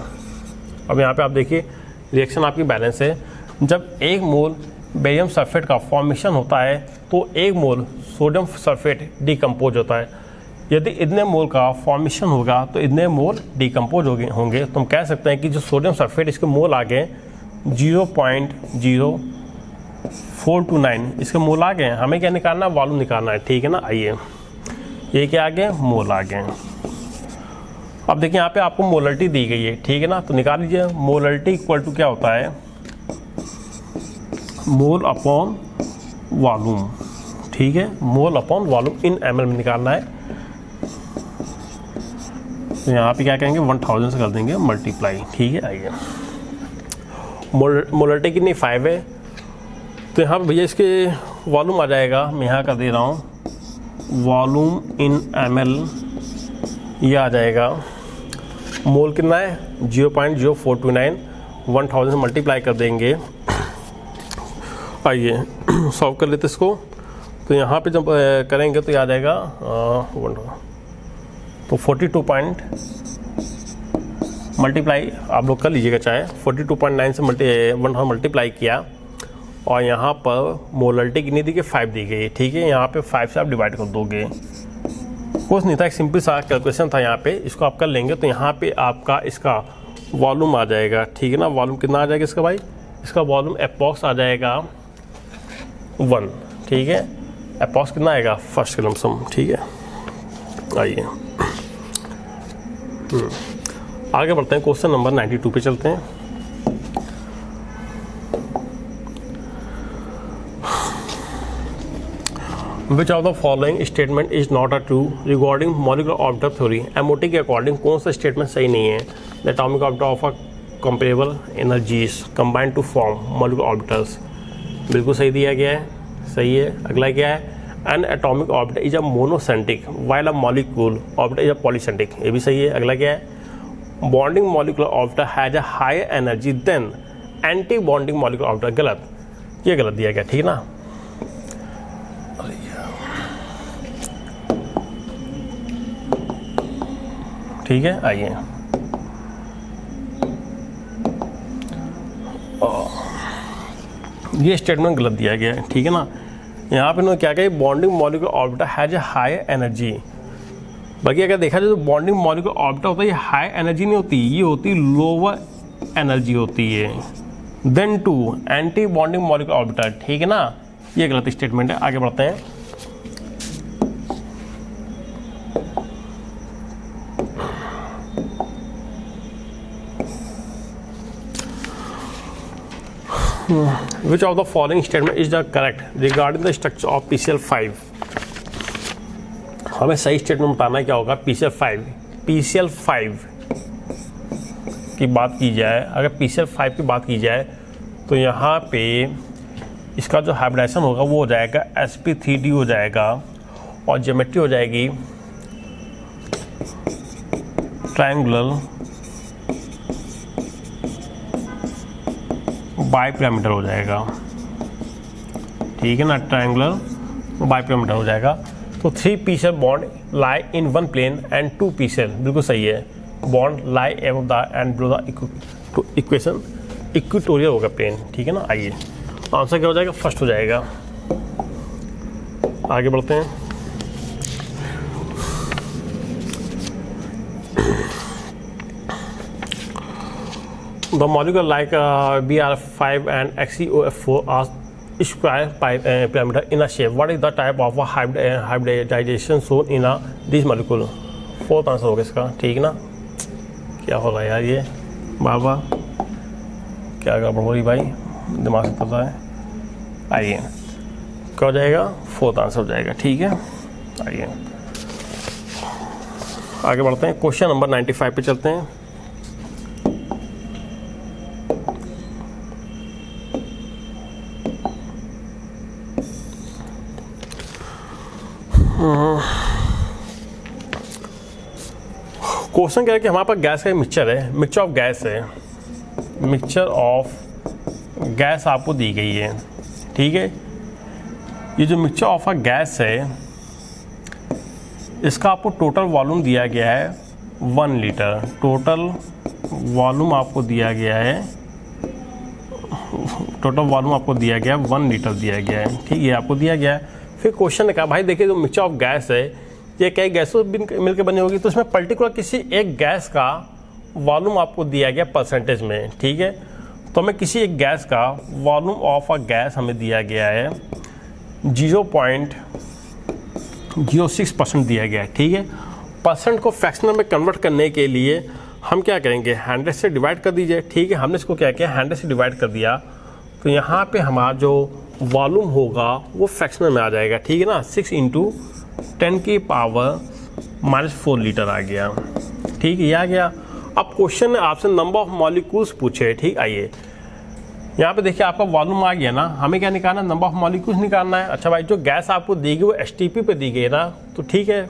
अब यहाँ पे आप देखिए रिएक्शन आपकी बैलेंस है। जब एक मोल बेरियम सल्फेट का फॉर्मेशन होता है तो एक मोल सोडियम सल्फेट डिकम्पोज होता है। यदि इतने मोल का फॉर्मेशन होगा तो इतने मोल डिकम्पोज होंगे। तो हम कह सकते हैं कि जो सोडियम सल्फेट इसके मोल आ गए 0.0429 इसके मोल आ गए। हमें क्या निकालना है? वॉल्यूम निकालना है। ठीक है ना, आइए ये क्या आ गए? मोल आ गए। अब देखिए यहाँ पे आपको मोलरिटी दी गई है। ठीक है ना, तो निकाल लीजिए। मोलरिटी इक्वल टू क्या होता है? Mole upon volume. ठीक है, मोल अपॉन वॉल्यूम इन ml में निकालना है। तो यहाँ पे क्या करेंगे? 1000 से कर देंगे मल्टीप्लाई। ठीक है, आइए मोलरिटी कितनी? 5 है, तो यहाँ पे भैया इसके वॉल्यूम आ जाएगा। मैं यहाँ कर दे रहा हूँ वॉल्यूम इन ml, ये आ जाएगा। मोल कितना है? 0.0429, 1000 से मल्टीप्लाई कर देंगे। आइए सॉल्व कर लेते इसको। तो यहाँ पे जब करेंगे तो ये आ जाएगा तो 42 मल्टीप्लाई आप लोग कर लीजिएगा, चाहे 42.9 से मल्टीप्लाई किया और यहाँ पर मोलरिटी कितनी दी गई? 5 दी गई। ठीक है, यहाँ पे 5 से आप डिवाइड कर दोगे। कुछ नहीं था, एक सिंपल सा कैलकुलेशन था यहाँ पे, इसको आप कर लेंगे तो यहाँ पे आपका इसका वॉल्यूम आ जाएगा। ठीक है ना, वॉल्यूम कितना आ जाएगा इसका भाई? इसका वॉल्यूम अप्रॉक्स आ जाएगा 1। ठीक है, अप्रॉक्स कितना आएगा फर्स्ट के लमसम, ठीक है। आइए आगे बढ़ते हैं, क्वेश्चन नंबर 92 पे चलते हैं। Which of the following statement is not a true regarding molecular orbital theory? MOT के अकॉर्डिंग कौन सा स्टेटमेंट सही नहीं है? The atomic orbital of a comparable energies combine to form molecular orbitals. बिल्कुल सही दिया गया है, सही है। अगला क्या है? An atomic orbital is a monocentric while a molecule orbital is a polycentric. ये भी सही है। अगला क्या है? Bonding molecular orbital has a higher energy than anti-bonding molecular orbital. गलत, ये गलत दिया गया, ठीक है ना। ठीक है, आइए ये स्टेटमेंट गलत दिया गया है, ठीक है ना। यहाँ पे इन्होंने क्या कहा, bonding molecular orbiter has a high energy. बाकी अगर देखा जाए तो बॉन्डिंग मॉलिक्यूलर ऑर्बिटर होता है, ये हाई एनर्जी नहीं होती, ये होती लोअर एनर्जी होती है than to antibonding molecular orbiter, ठीक है ना। ये गलत स्टेटमेंट है। आगे बढ़ते हैं। Which of the following statement is the correct regarding the structure of PCl5? हमें सही स्टेटमेंट बताना क्या होगा। PCl5 की बात की जाए, अगर PCl5 की बात की जाए तो यहाँ पे इसका जो हाइब्रिडाइजेशन होगा वो हो जाएगा sp3d हो जाएगा, और ज्योमेट्री हो जाएगी ट्रायंगुलर बाइपिरामिडल हो जाएगा, ठीक है ना। ट्रायंगुलर बाइपिरामिडल हो जाएगा। तो 3 PCl bond lie in one plane and 2 PCl, बिल्कुल सही है। Bond lie above the and below the equation, equatorial होगा प्लेन, ठीक है ना। आइए आंसर क्या हो जाएगा, फर्स्ट हो जाएगा। आगे बढ़ते हैं। The molecule like Br5 and XeOF4 are square pyramidal in a shape. What is the type of hybridization shown in these molecule? Fourth answer होगा इसका, ठीक ना। क्या होगा यार ये बाबा, क्या गड़बड़ हो रही भाई, दिमाग से पता है। आइए क्या हो जाएगा, फोर्थ आंसर हो जाएगा, ठीक है। आइए आगे बढ़ते हैं, क्वेश्चन नंबर 95 पे चलते हैं। क्वेश्चन क्या है कि हमारे पास गैस का मिक्सचर है, मिक्सचर ऑफ गैस है, मिक्सचर ऑफ गैस आपको दी गई है, ठीक है। ये जो मिक्सचर ऑफ अ गैस है इसका आपको टोटल वॉल्यूम दिया गया है 1 लीटर। टोटल वॉल्यूम आपको दिया गया है, टोटल वॉल्यूम आपको दिया गया है 1 लीटर दिया गया है, ठीक है, आपको दिया गया है। फिर क्वेश्चन ने कहा भाई देखिए जो मिक्सचर ऑफ गैस है ये कई गैसों मिलकर बनी होगी, तो इसमें पर्टिकुलर किसी एक गैस का वॉल्यूम आपको दिया गया परसेंटेज में, ठीक है। तो हमें किसी एक गैस का वॉल्यूम ऑफ अ गैस हमें दिया गया है 0.06% दिया गया है, ठीक है। परसेंट को फ्रैक्शनल में कन्वर्ट करने के लिए हम क्या करेंगे, 100 से डिवाइड कर दीजिए, ठीक है। हमने इसको क्या किया, 100 से डिवाइड कर दिया, तो यहाँ पे हमारा जो वॉल्यूम होगा वो फ्रैक्शनल में आ जाएगा, ठीक है ना। 6 × 10⁻⁻⁴ लीटर आ गया, ठीक है, ये आ गया। अब क्वेश्चन ने आपसे नंबर ऑफ मॉलिक्यूल्स पूछे, ठीक। आइए यहाँ पे देखिए आपका वॉल्यूम आ गया ना, हमें क्या निकालना, नंबर ऑफ मॉलिक्यूल्स निकालना है। अच्छा भाई जो गैस आपको दी गई वो STP पे दी गई है ना, तो ठीक है।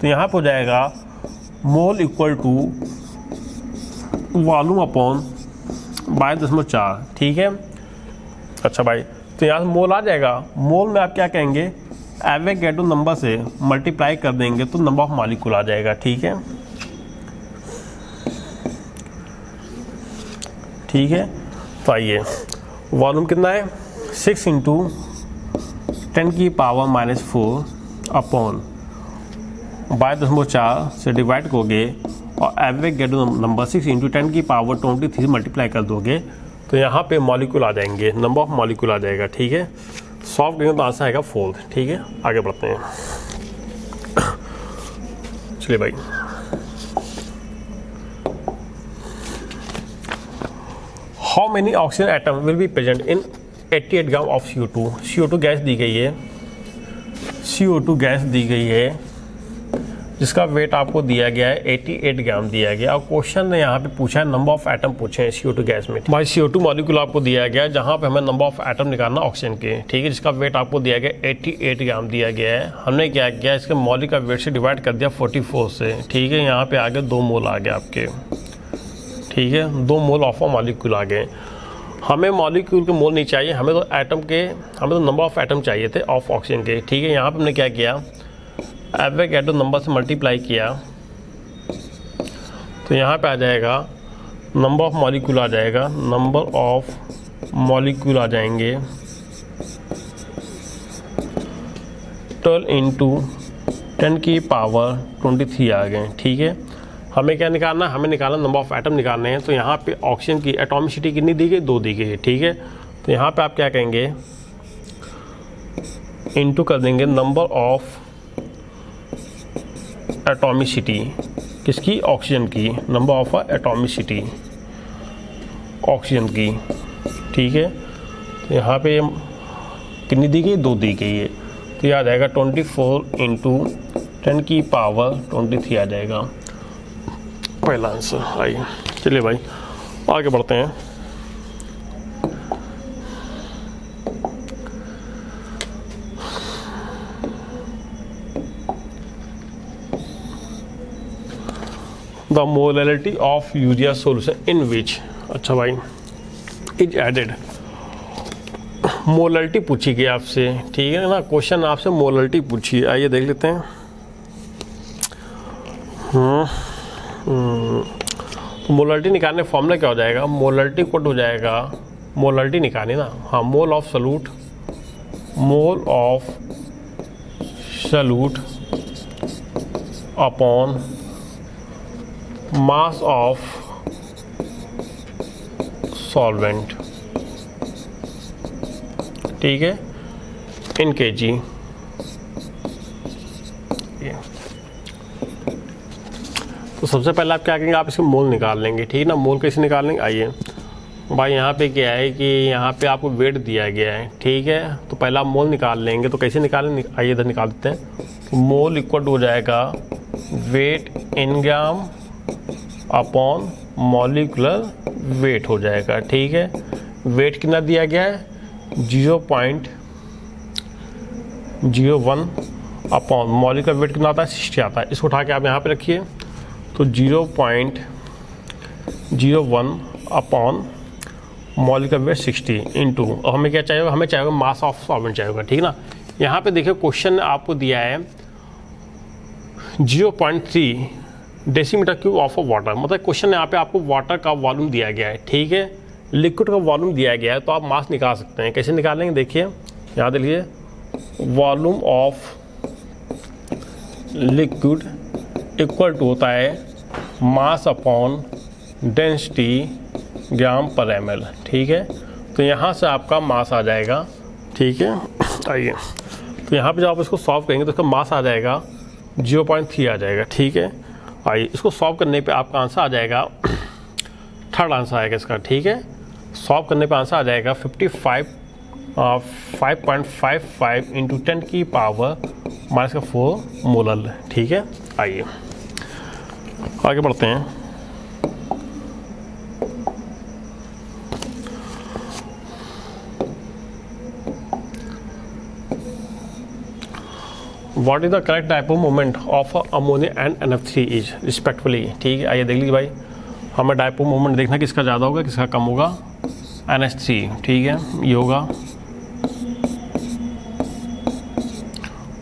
तो यहाँ पर हो जाएगा mole equal to volume upon 22.4, ठीक है। अच्छा भाई तो यहाँ से मोल आ जाएगा, मोल में आप क्या कहेंगे, एवोगैड्रो नंबर से मल्टीप्लाई कर देंगे तो नंबर ऑफ मॉलिक्यूल आ जाएगा, ठीक है, ठीक है। तो आइए वॉल्यूम कितना है 6 × 10⁻⁻⁴ अपॉन 22.4 से डिवाइड करोगे और एवोगैड्रो नंबर 6 × 10⁻23 से मल्टीप्लाई कर दोगे तो यहाँ पे मॉलिक्यूल आ जाएंगे, नंबर ऑफ मॉलिक्यूल आ जाएगा, ठीक है। सॉल्व करेंगे तो आंसर आएगा 4, ठीक है। आगे बढ़ते हैं, चलिए भाई। How many oxygen atom will be present in 88 gram of CO2। CO2 gas दी गई है, CO2 गैस दी गई है जिसका वेट आपको दिया गया है 88 ग्राम दिया गया। और क्वेश्चन ने यहाँ पे पूछा है नंबर ऑफ एटम पूछे हैं CO2 गैस में। भाई CO2 मॉलिक्यूल आपको दिया गया है जहाँ पे हमें नंबर ऑफ एटम निकालना ऑक्सीजन के, ठीक है, जिसका वेट आपको दिया गया 88 ग्राम दिया गया है। हमने क्या किया, इसके मॉलिक्यूल का वेट से डिवाइड कर दिया 44 से, ठीक है। यहाँ पे आगे 2 मोल आ गए आपके, ठीक है, 2 मोल ऑफ मॉलिक्यूल आ गए। हमें मॉलिक्यूल के मोल नहीं चाहिए, हमें तो एटम के, हमें तो नंबर ऑफ एटम चाहिए थे ऑफ ऑक्सीजन के, ठीक है। यहाँ पे हमने क्या किया, एवोगैड्रो नंबर से मल्टीप्लाई किया तो यहाँ पे आ जाएगा नंबर ऑफ मॉलिक्यूल आ जाएगा, नंबर ऑफ मॉलिक्यूल आ जाएंगे 12 इंटू 10 की पावर 23 आ गए, ठीक है। हमें क्या निकालना है, हमें निकालना नंबर ऑफ एटम निकालने हैं। तो यहाँ पे ऑक्सीजन की एटॉमिसिटी कितनी दी गई, 2 दी गई है, ठीक है। तो यहाँ पे आप क्या कहेंगे, इंटू कर देंगे नंबर ऑफ एटॉमिसिटी, किसकी, ऑक्सीजन की, नंबर ऑफ एटॉमिसिटी ऑक्सीजन की, ठीक है। तो यहाँ पे कितनी दी गई, 2 दी गई है। तो यह आ जाएगा 24 इंटू 10 की पावर 23 आ जाएगा पहला आंसर। आइए चलिए भाई आगे बढ़ते हैं। The molality of urea solution in which, अच्छा भाई, इज एडेड। मोलैलिटी पूछी गई आपसे, ठीक है ना, क्वेश्चन आपसे मोलैलिटी पूछी। आइए देख लेते हैं। तो मोलैलिटी निकालने फॉर्मूला क्या हो जाएगा, मोलैलिटी इक्वल हो जाएगा, मोलैलिटी निकालनी ना, हाँ, mole of solute, mole of solute upon mass of solvent, ठीक है, इन kg। तो सबसे पहले आप क्या करेंगे, आप इसके मोल निकाल लेंगे, ठीक ना। मोल कैसे निकाल लेंगे, आइए भाई। यहाँ पे क्या है कि यहाँ पे आपको वेट दिया गया है, ठीक है। तो पहला आप मोल निकाल लेंगे, तो कैसे निकालेंगे, आइए इधर निकाल देते हैं। तो मोल इक्वल हो जाएगा wait in gram upon molecular weight हो जाएगा, ठीक है। वेट कितना दिया गया है, 0.01 अपॉन मॉलिक्यूलर वेट कितना आता है, 60 आता है। इसको उठा के आप यहाँ पे रखिए, तो 0.01 अपॉन मॉलिक्यूलर वेट 60 इंटू, और हमें क्या चाहिए, हमें चाहिए मास ऑफ सॉल्वेंट चाहिए, ठीक ना। यहाँ पे देखिए क्वेश्चन आपको दिया है 0.3 डेसीमीटर क्यूब ऑफ वाटर, मतलब क्वेश्चन यहाँ पे आपको वाटर का वॉल्यूम दिया गया है, ठीक है, लिक्विड का वॉल्यूम दिया गया है। तो आप मास निकाल सकते हैं, कैसे निकालेंगे, देखिए याद रखिए, volume of liquid equal to होता है मास अपॉन डेंसिटी ग्राम पर ml, ठीक है। तो यहाँ से आपका मास आ जाएगा, ठीक है। आइए, तो यहाँ पे जब आप इसको सॉल्व करेंगे तो इसका मास आ जाएगा 0.3 आ जाएगा, ठीक है। आइए, इसको सॉल्व करने पे आपका आंसर आ जाएगा, थर्ड आंसर आएगा इसका, ठीक है। सॉल्व करने पे आंसर आ जाएगा 5.55 इंटू 10 की पावर -4 मोलल, ठीक है। आइए आगे बढ़ते हैं। What is the correct dipole moment of ammonia and NF3 is respectively, ठीक है। आइए देख लीजिए भाई, हमें डायपोल मोमेंट देखना किसका ज़्यादा होगा किसका कम होगा, NH3, ठीक है, ये होगा,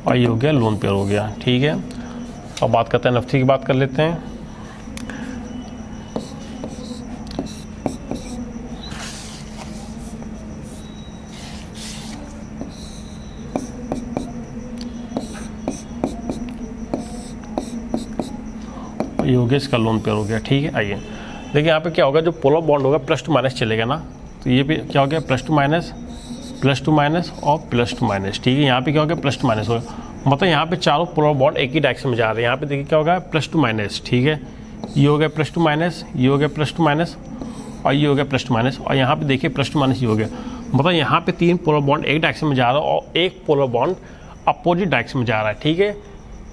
और ये हो गया लोन पेयर हो गया, ठीक है। अब बात करते हैं NF3 की, बात कर लेते हैं। ये हो गया इसका लोन पेयर हो गया, ठीक है। आइए देखिए यहाँ पे क्या होगा, जो पोलर बॉन्ड होगा प्लस टू माइनस चलेगा ना, तो ये भी क्या हो गया प्लस टू माइनस और प्लस टू माइनस, ठीक है। यहाँ पे क्या हो गया प्लस टू माइनस हो गया, मतलब यहाँ पे चारों पोलर बॉन्ड एक ही डायरेक्शन में जा रहे हैं। यहाँ पे देखिए क्या होगा प्लस टू माइनस, ठीक है, ये हो गया प्लस टू माइनस, ये हो गया प्लस टू माइनस और ये हो गया प्लस टू माइनस, और यहाँ पे देखिए प्लस टू माइनस ये हो गया, मतलब यहाँ पे 3 पोलर बॉन्ड एक डायरेक्शन में जा रहा है और एक पोलर बॉन्ड अपोजिट डायरेक्शन में जा रहा है, ठीक है।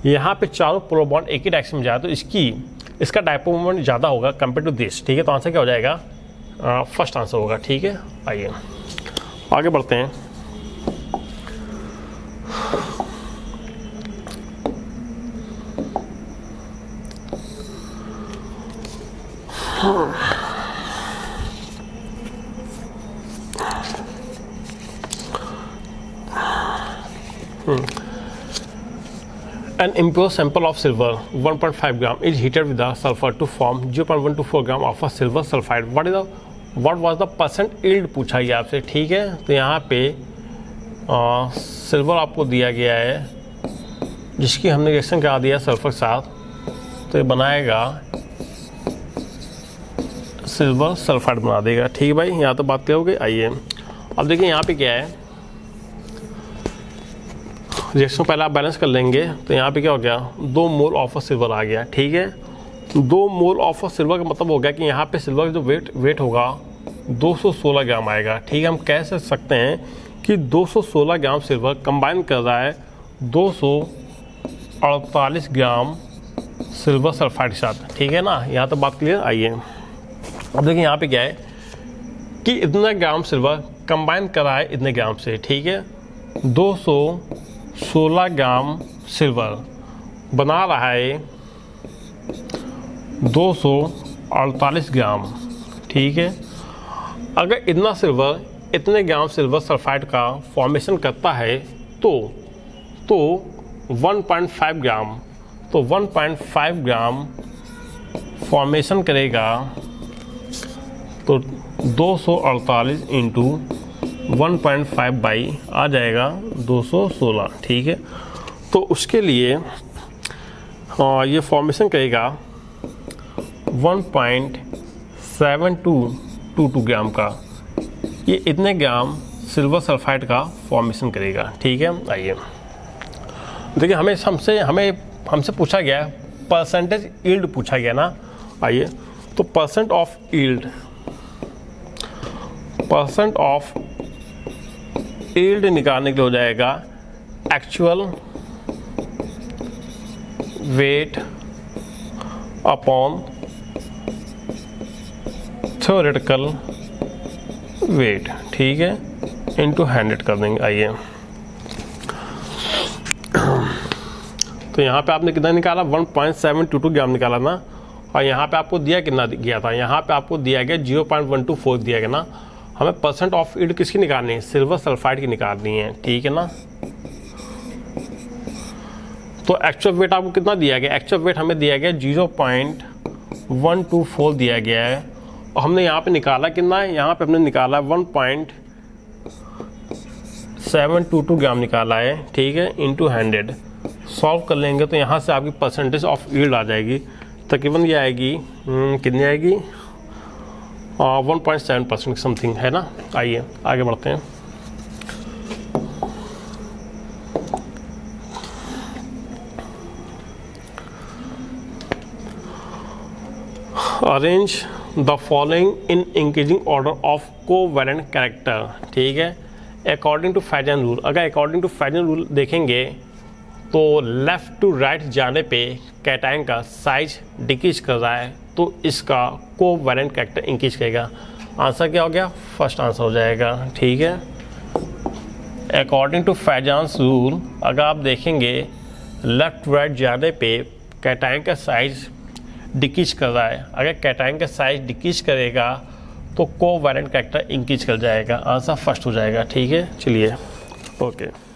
यहाँ पे चारों पोलर बॉन्ड एक ही डायरेक्शन में जा रहा है, तो इसका डायपोल मोमेंट ज़्यादा होगा कंपेयर टू दिस, ठीक है। तो आंसर क्या हो जाएगा, फर्स्ट आंसर होगा, ठीक है। आइए आगे बढ़ते हैं। An impure sample of silver 1.5 gram is heated with the sulfur to form 0.124 gram of a silver sulfide. What was the percent yield पूछा गया आपसे, ठीक है। तो यहाँ पे सिल्वर आपको दिया गया है जिसकी हमने रिएक्शन करा दिया सल्फर के साथ, तो ये बनाएगा सिल्वर सल्फाइड बना देगा, ठीक है भाई। यहाँ तो बात क्या हो गई। आइए अब देखिए यहाँ पे क्या है, रिएक्शन पहले आप बैलेंस कर लेंगे। तो यहाँ पे क्या हो गया 2 मोल ऑफ सिल्वर आ गया, ठीक है। 2 मोल ऑफ सिल्वर का मतलब हो गया कि यहाँ पे सिल्वर का जो वेट होगा 216 ग्राम आएगा, ठीक है। हम कह सकते हैं कि 216 ग्राम सिल्वर कंबाइन कर रहा है 248 ग्राम सिल्वर सल्फाइड के साथ, ठीक है ना। यहाँ तो बात क्लियर। आइए अब देखिए यहाँ पे क्या है कि इतना ग्राम सिल्वर कंबाइन कर रहा है इतने ग्राम से, ठीक है। 216 ग्राम सिल्वर बना रहा है 248 ग्राम, ठीक है। अगर इतना सिल्वर इतने ग्राम सिल्वर सल्फाइड का फॉर्मेशन करता है तो 1.5 ग्राम, तो 1.5 ग्राम फॉर्मेशन करेगा, तो 248 इंटू 1.5 बाई आ जाएगा 216, ठीक है। तो उसके लिए ये फॉर्मेशन करेगा 1.7222 ग्राम का, ये इतने ग्राम सिल्वर सल्फाइड का फॉर्मेशन करेगा, ठीक है। आइए देखिए हमसे पूछा गया परसेंटेज यील्ड पूछा गया ना। आइए तो परसेंट ऑफ यील्ड निकालने के लिए हो जाएगा actual weight upon theoretical weight, ठीक है, इनटू 100 कर देंगे। आइए तो यहाँ पे आपने कितना निकाला 1.722 ग्राम निकाला ना, और यहाँ पे आपको दिया कितना गया था, यहाँ पे आपको दिया गया 0.124 दिया गया ना। हमें परसेंट ऑफ यील्ड किसकी निकालनी है, सिल्वर सल्फाइड की निकालनी है, ठीक है ना। तो एक्चुअल वेट आपको कितना दिया गया, एक्चुअल वेट हमें दिया गया 0.124 दिया गया है, और हमने यहाँ पे निकाला कितना है, यहाँ पे हमने निकाला 1.722 ग्राम निकाला है, ठीक है, इंटू 100 सॉल्व कर लेंगे तो यहाँ से आपकी परसेंटेज ऑफ यील्ड आ जाएगी, तकरीबन ये आएगी कितनी आएगी 1.7% समथिंग है ना। आइए आगे बढ़ते हैं। Arrange the following in increasing order of covalent character, ठीक है, अकॉर्डिंग टू फैजन रूल। अगर अकॉर्डिंग टू फैजन रूल देखेंगे तो लेफ़्ट टू राइट जाने पे कैटायन का साइज डिक्रीज कर रहा है, तो इसका कोवैलेंट कैरेक्टर इंक्रीज करेगा। आंसर क्या हो गया, फर्स्ट आंसर हो जाएगा, ठीक है। अकॉर्डिंग टू फैजन्स रूल अगर आप देखेंगे लेफ़्ट टू राइट जाने पे कैटायन का साइज डिक्रीज कर रहा है, अगर कैटायन का साइज डिक्रीज करेगा तो कोवैलेंट कैरेक्टर इंक्रीज कर जाएगा, आंसर फर्स्ट हो जाएगा, ठीक है। चलिए ओके।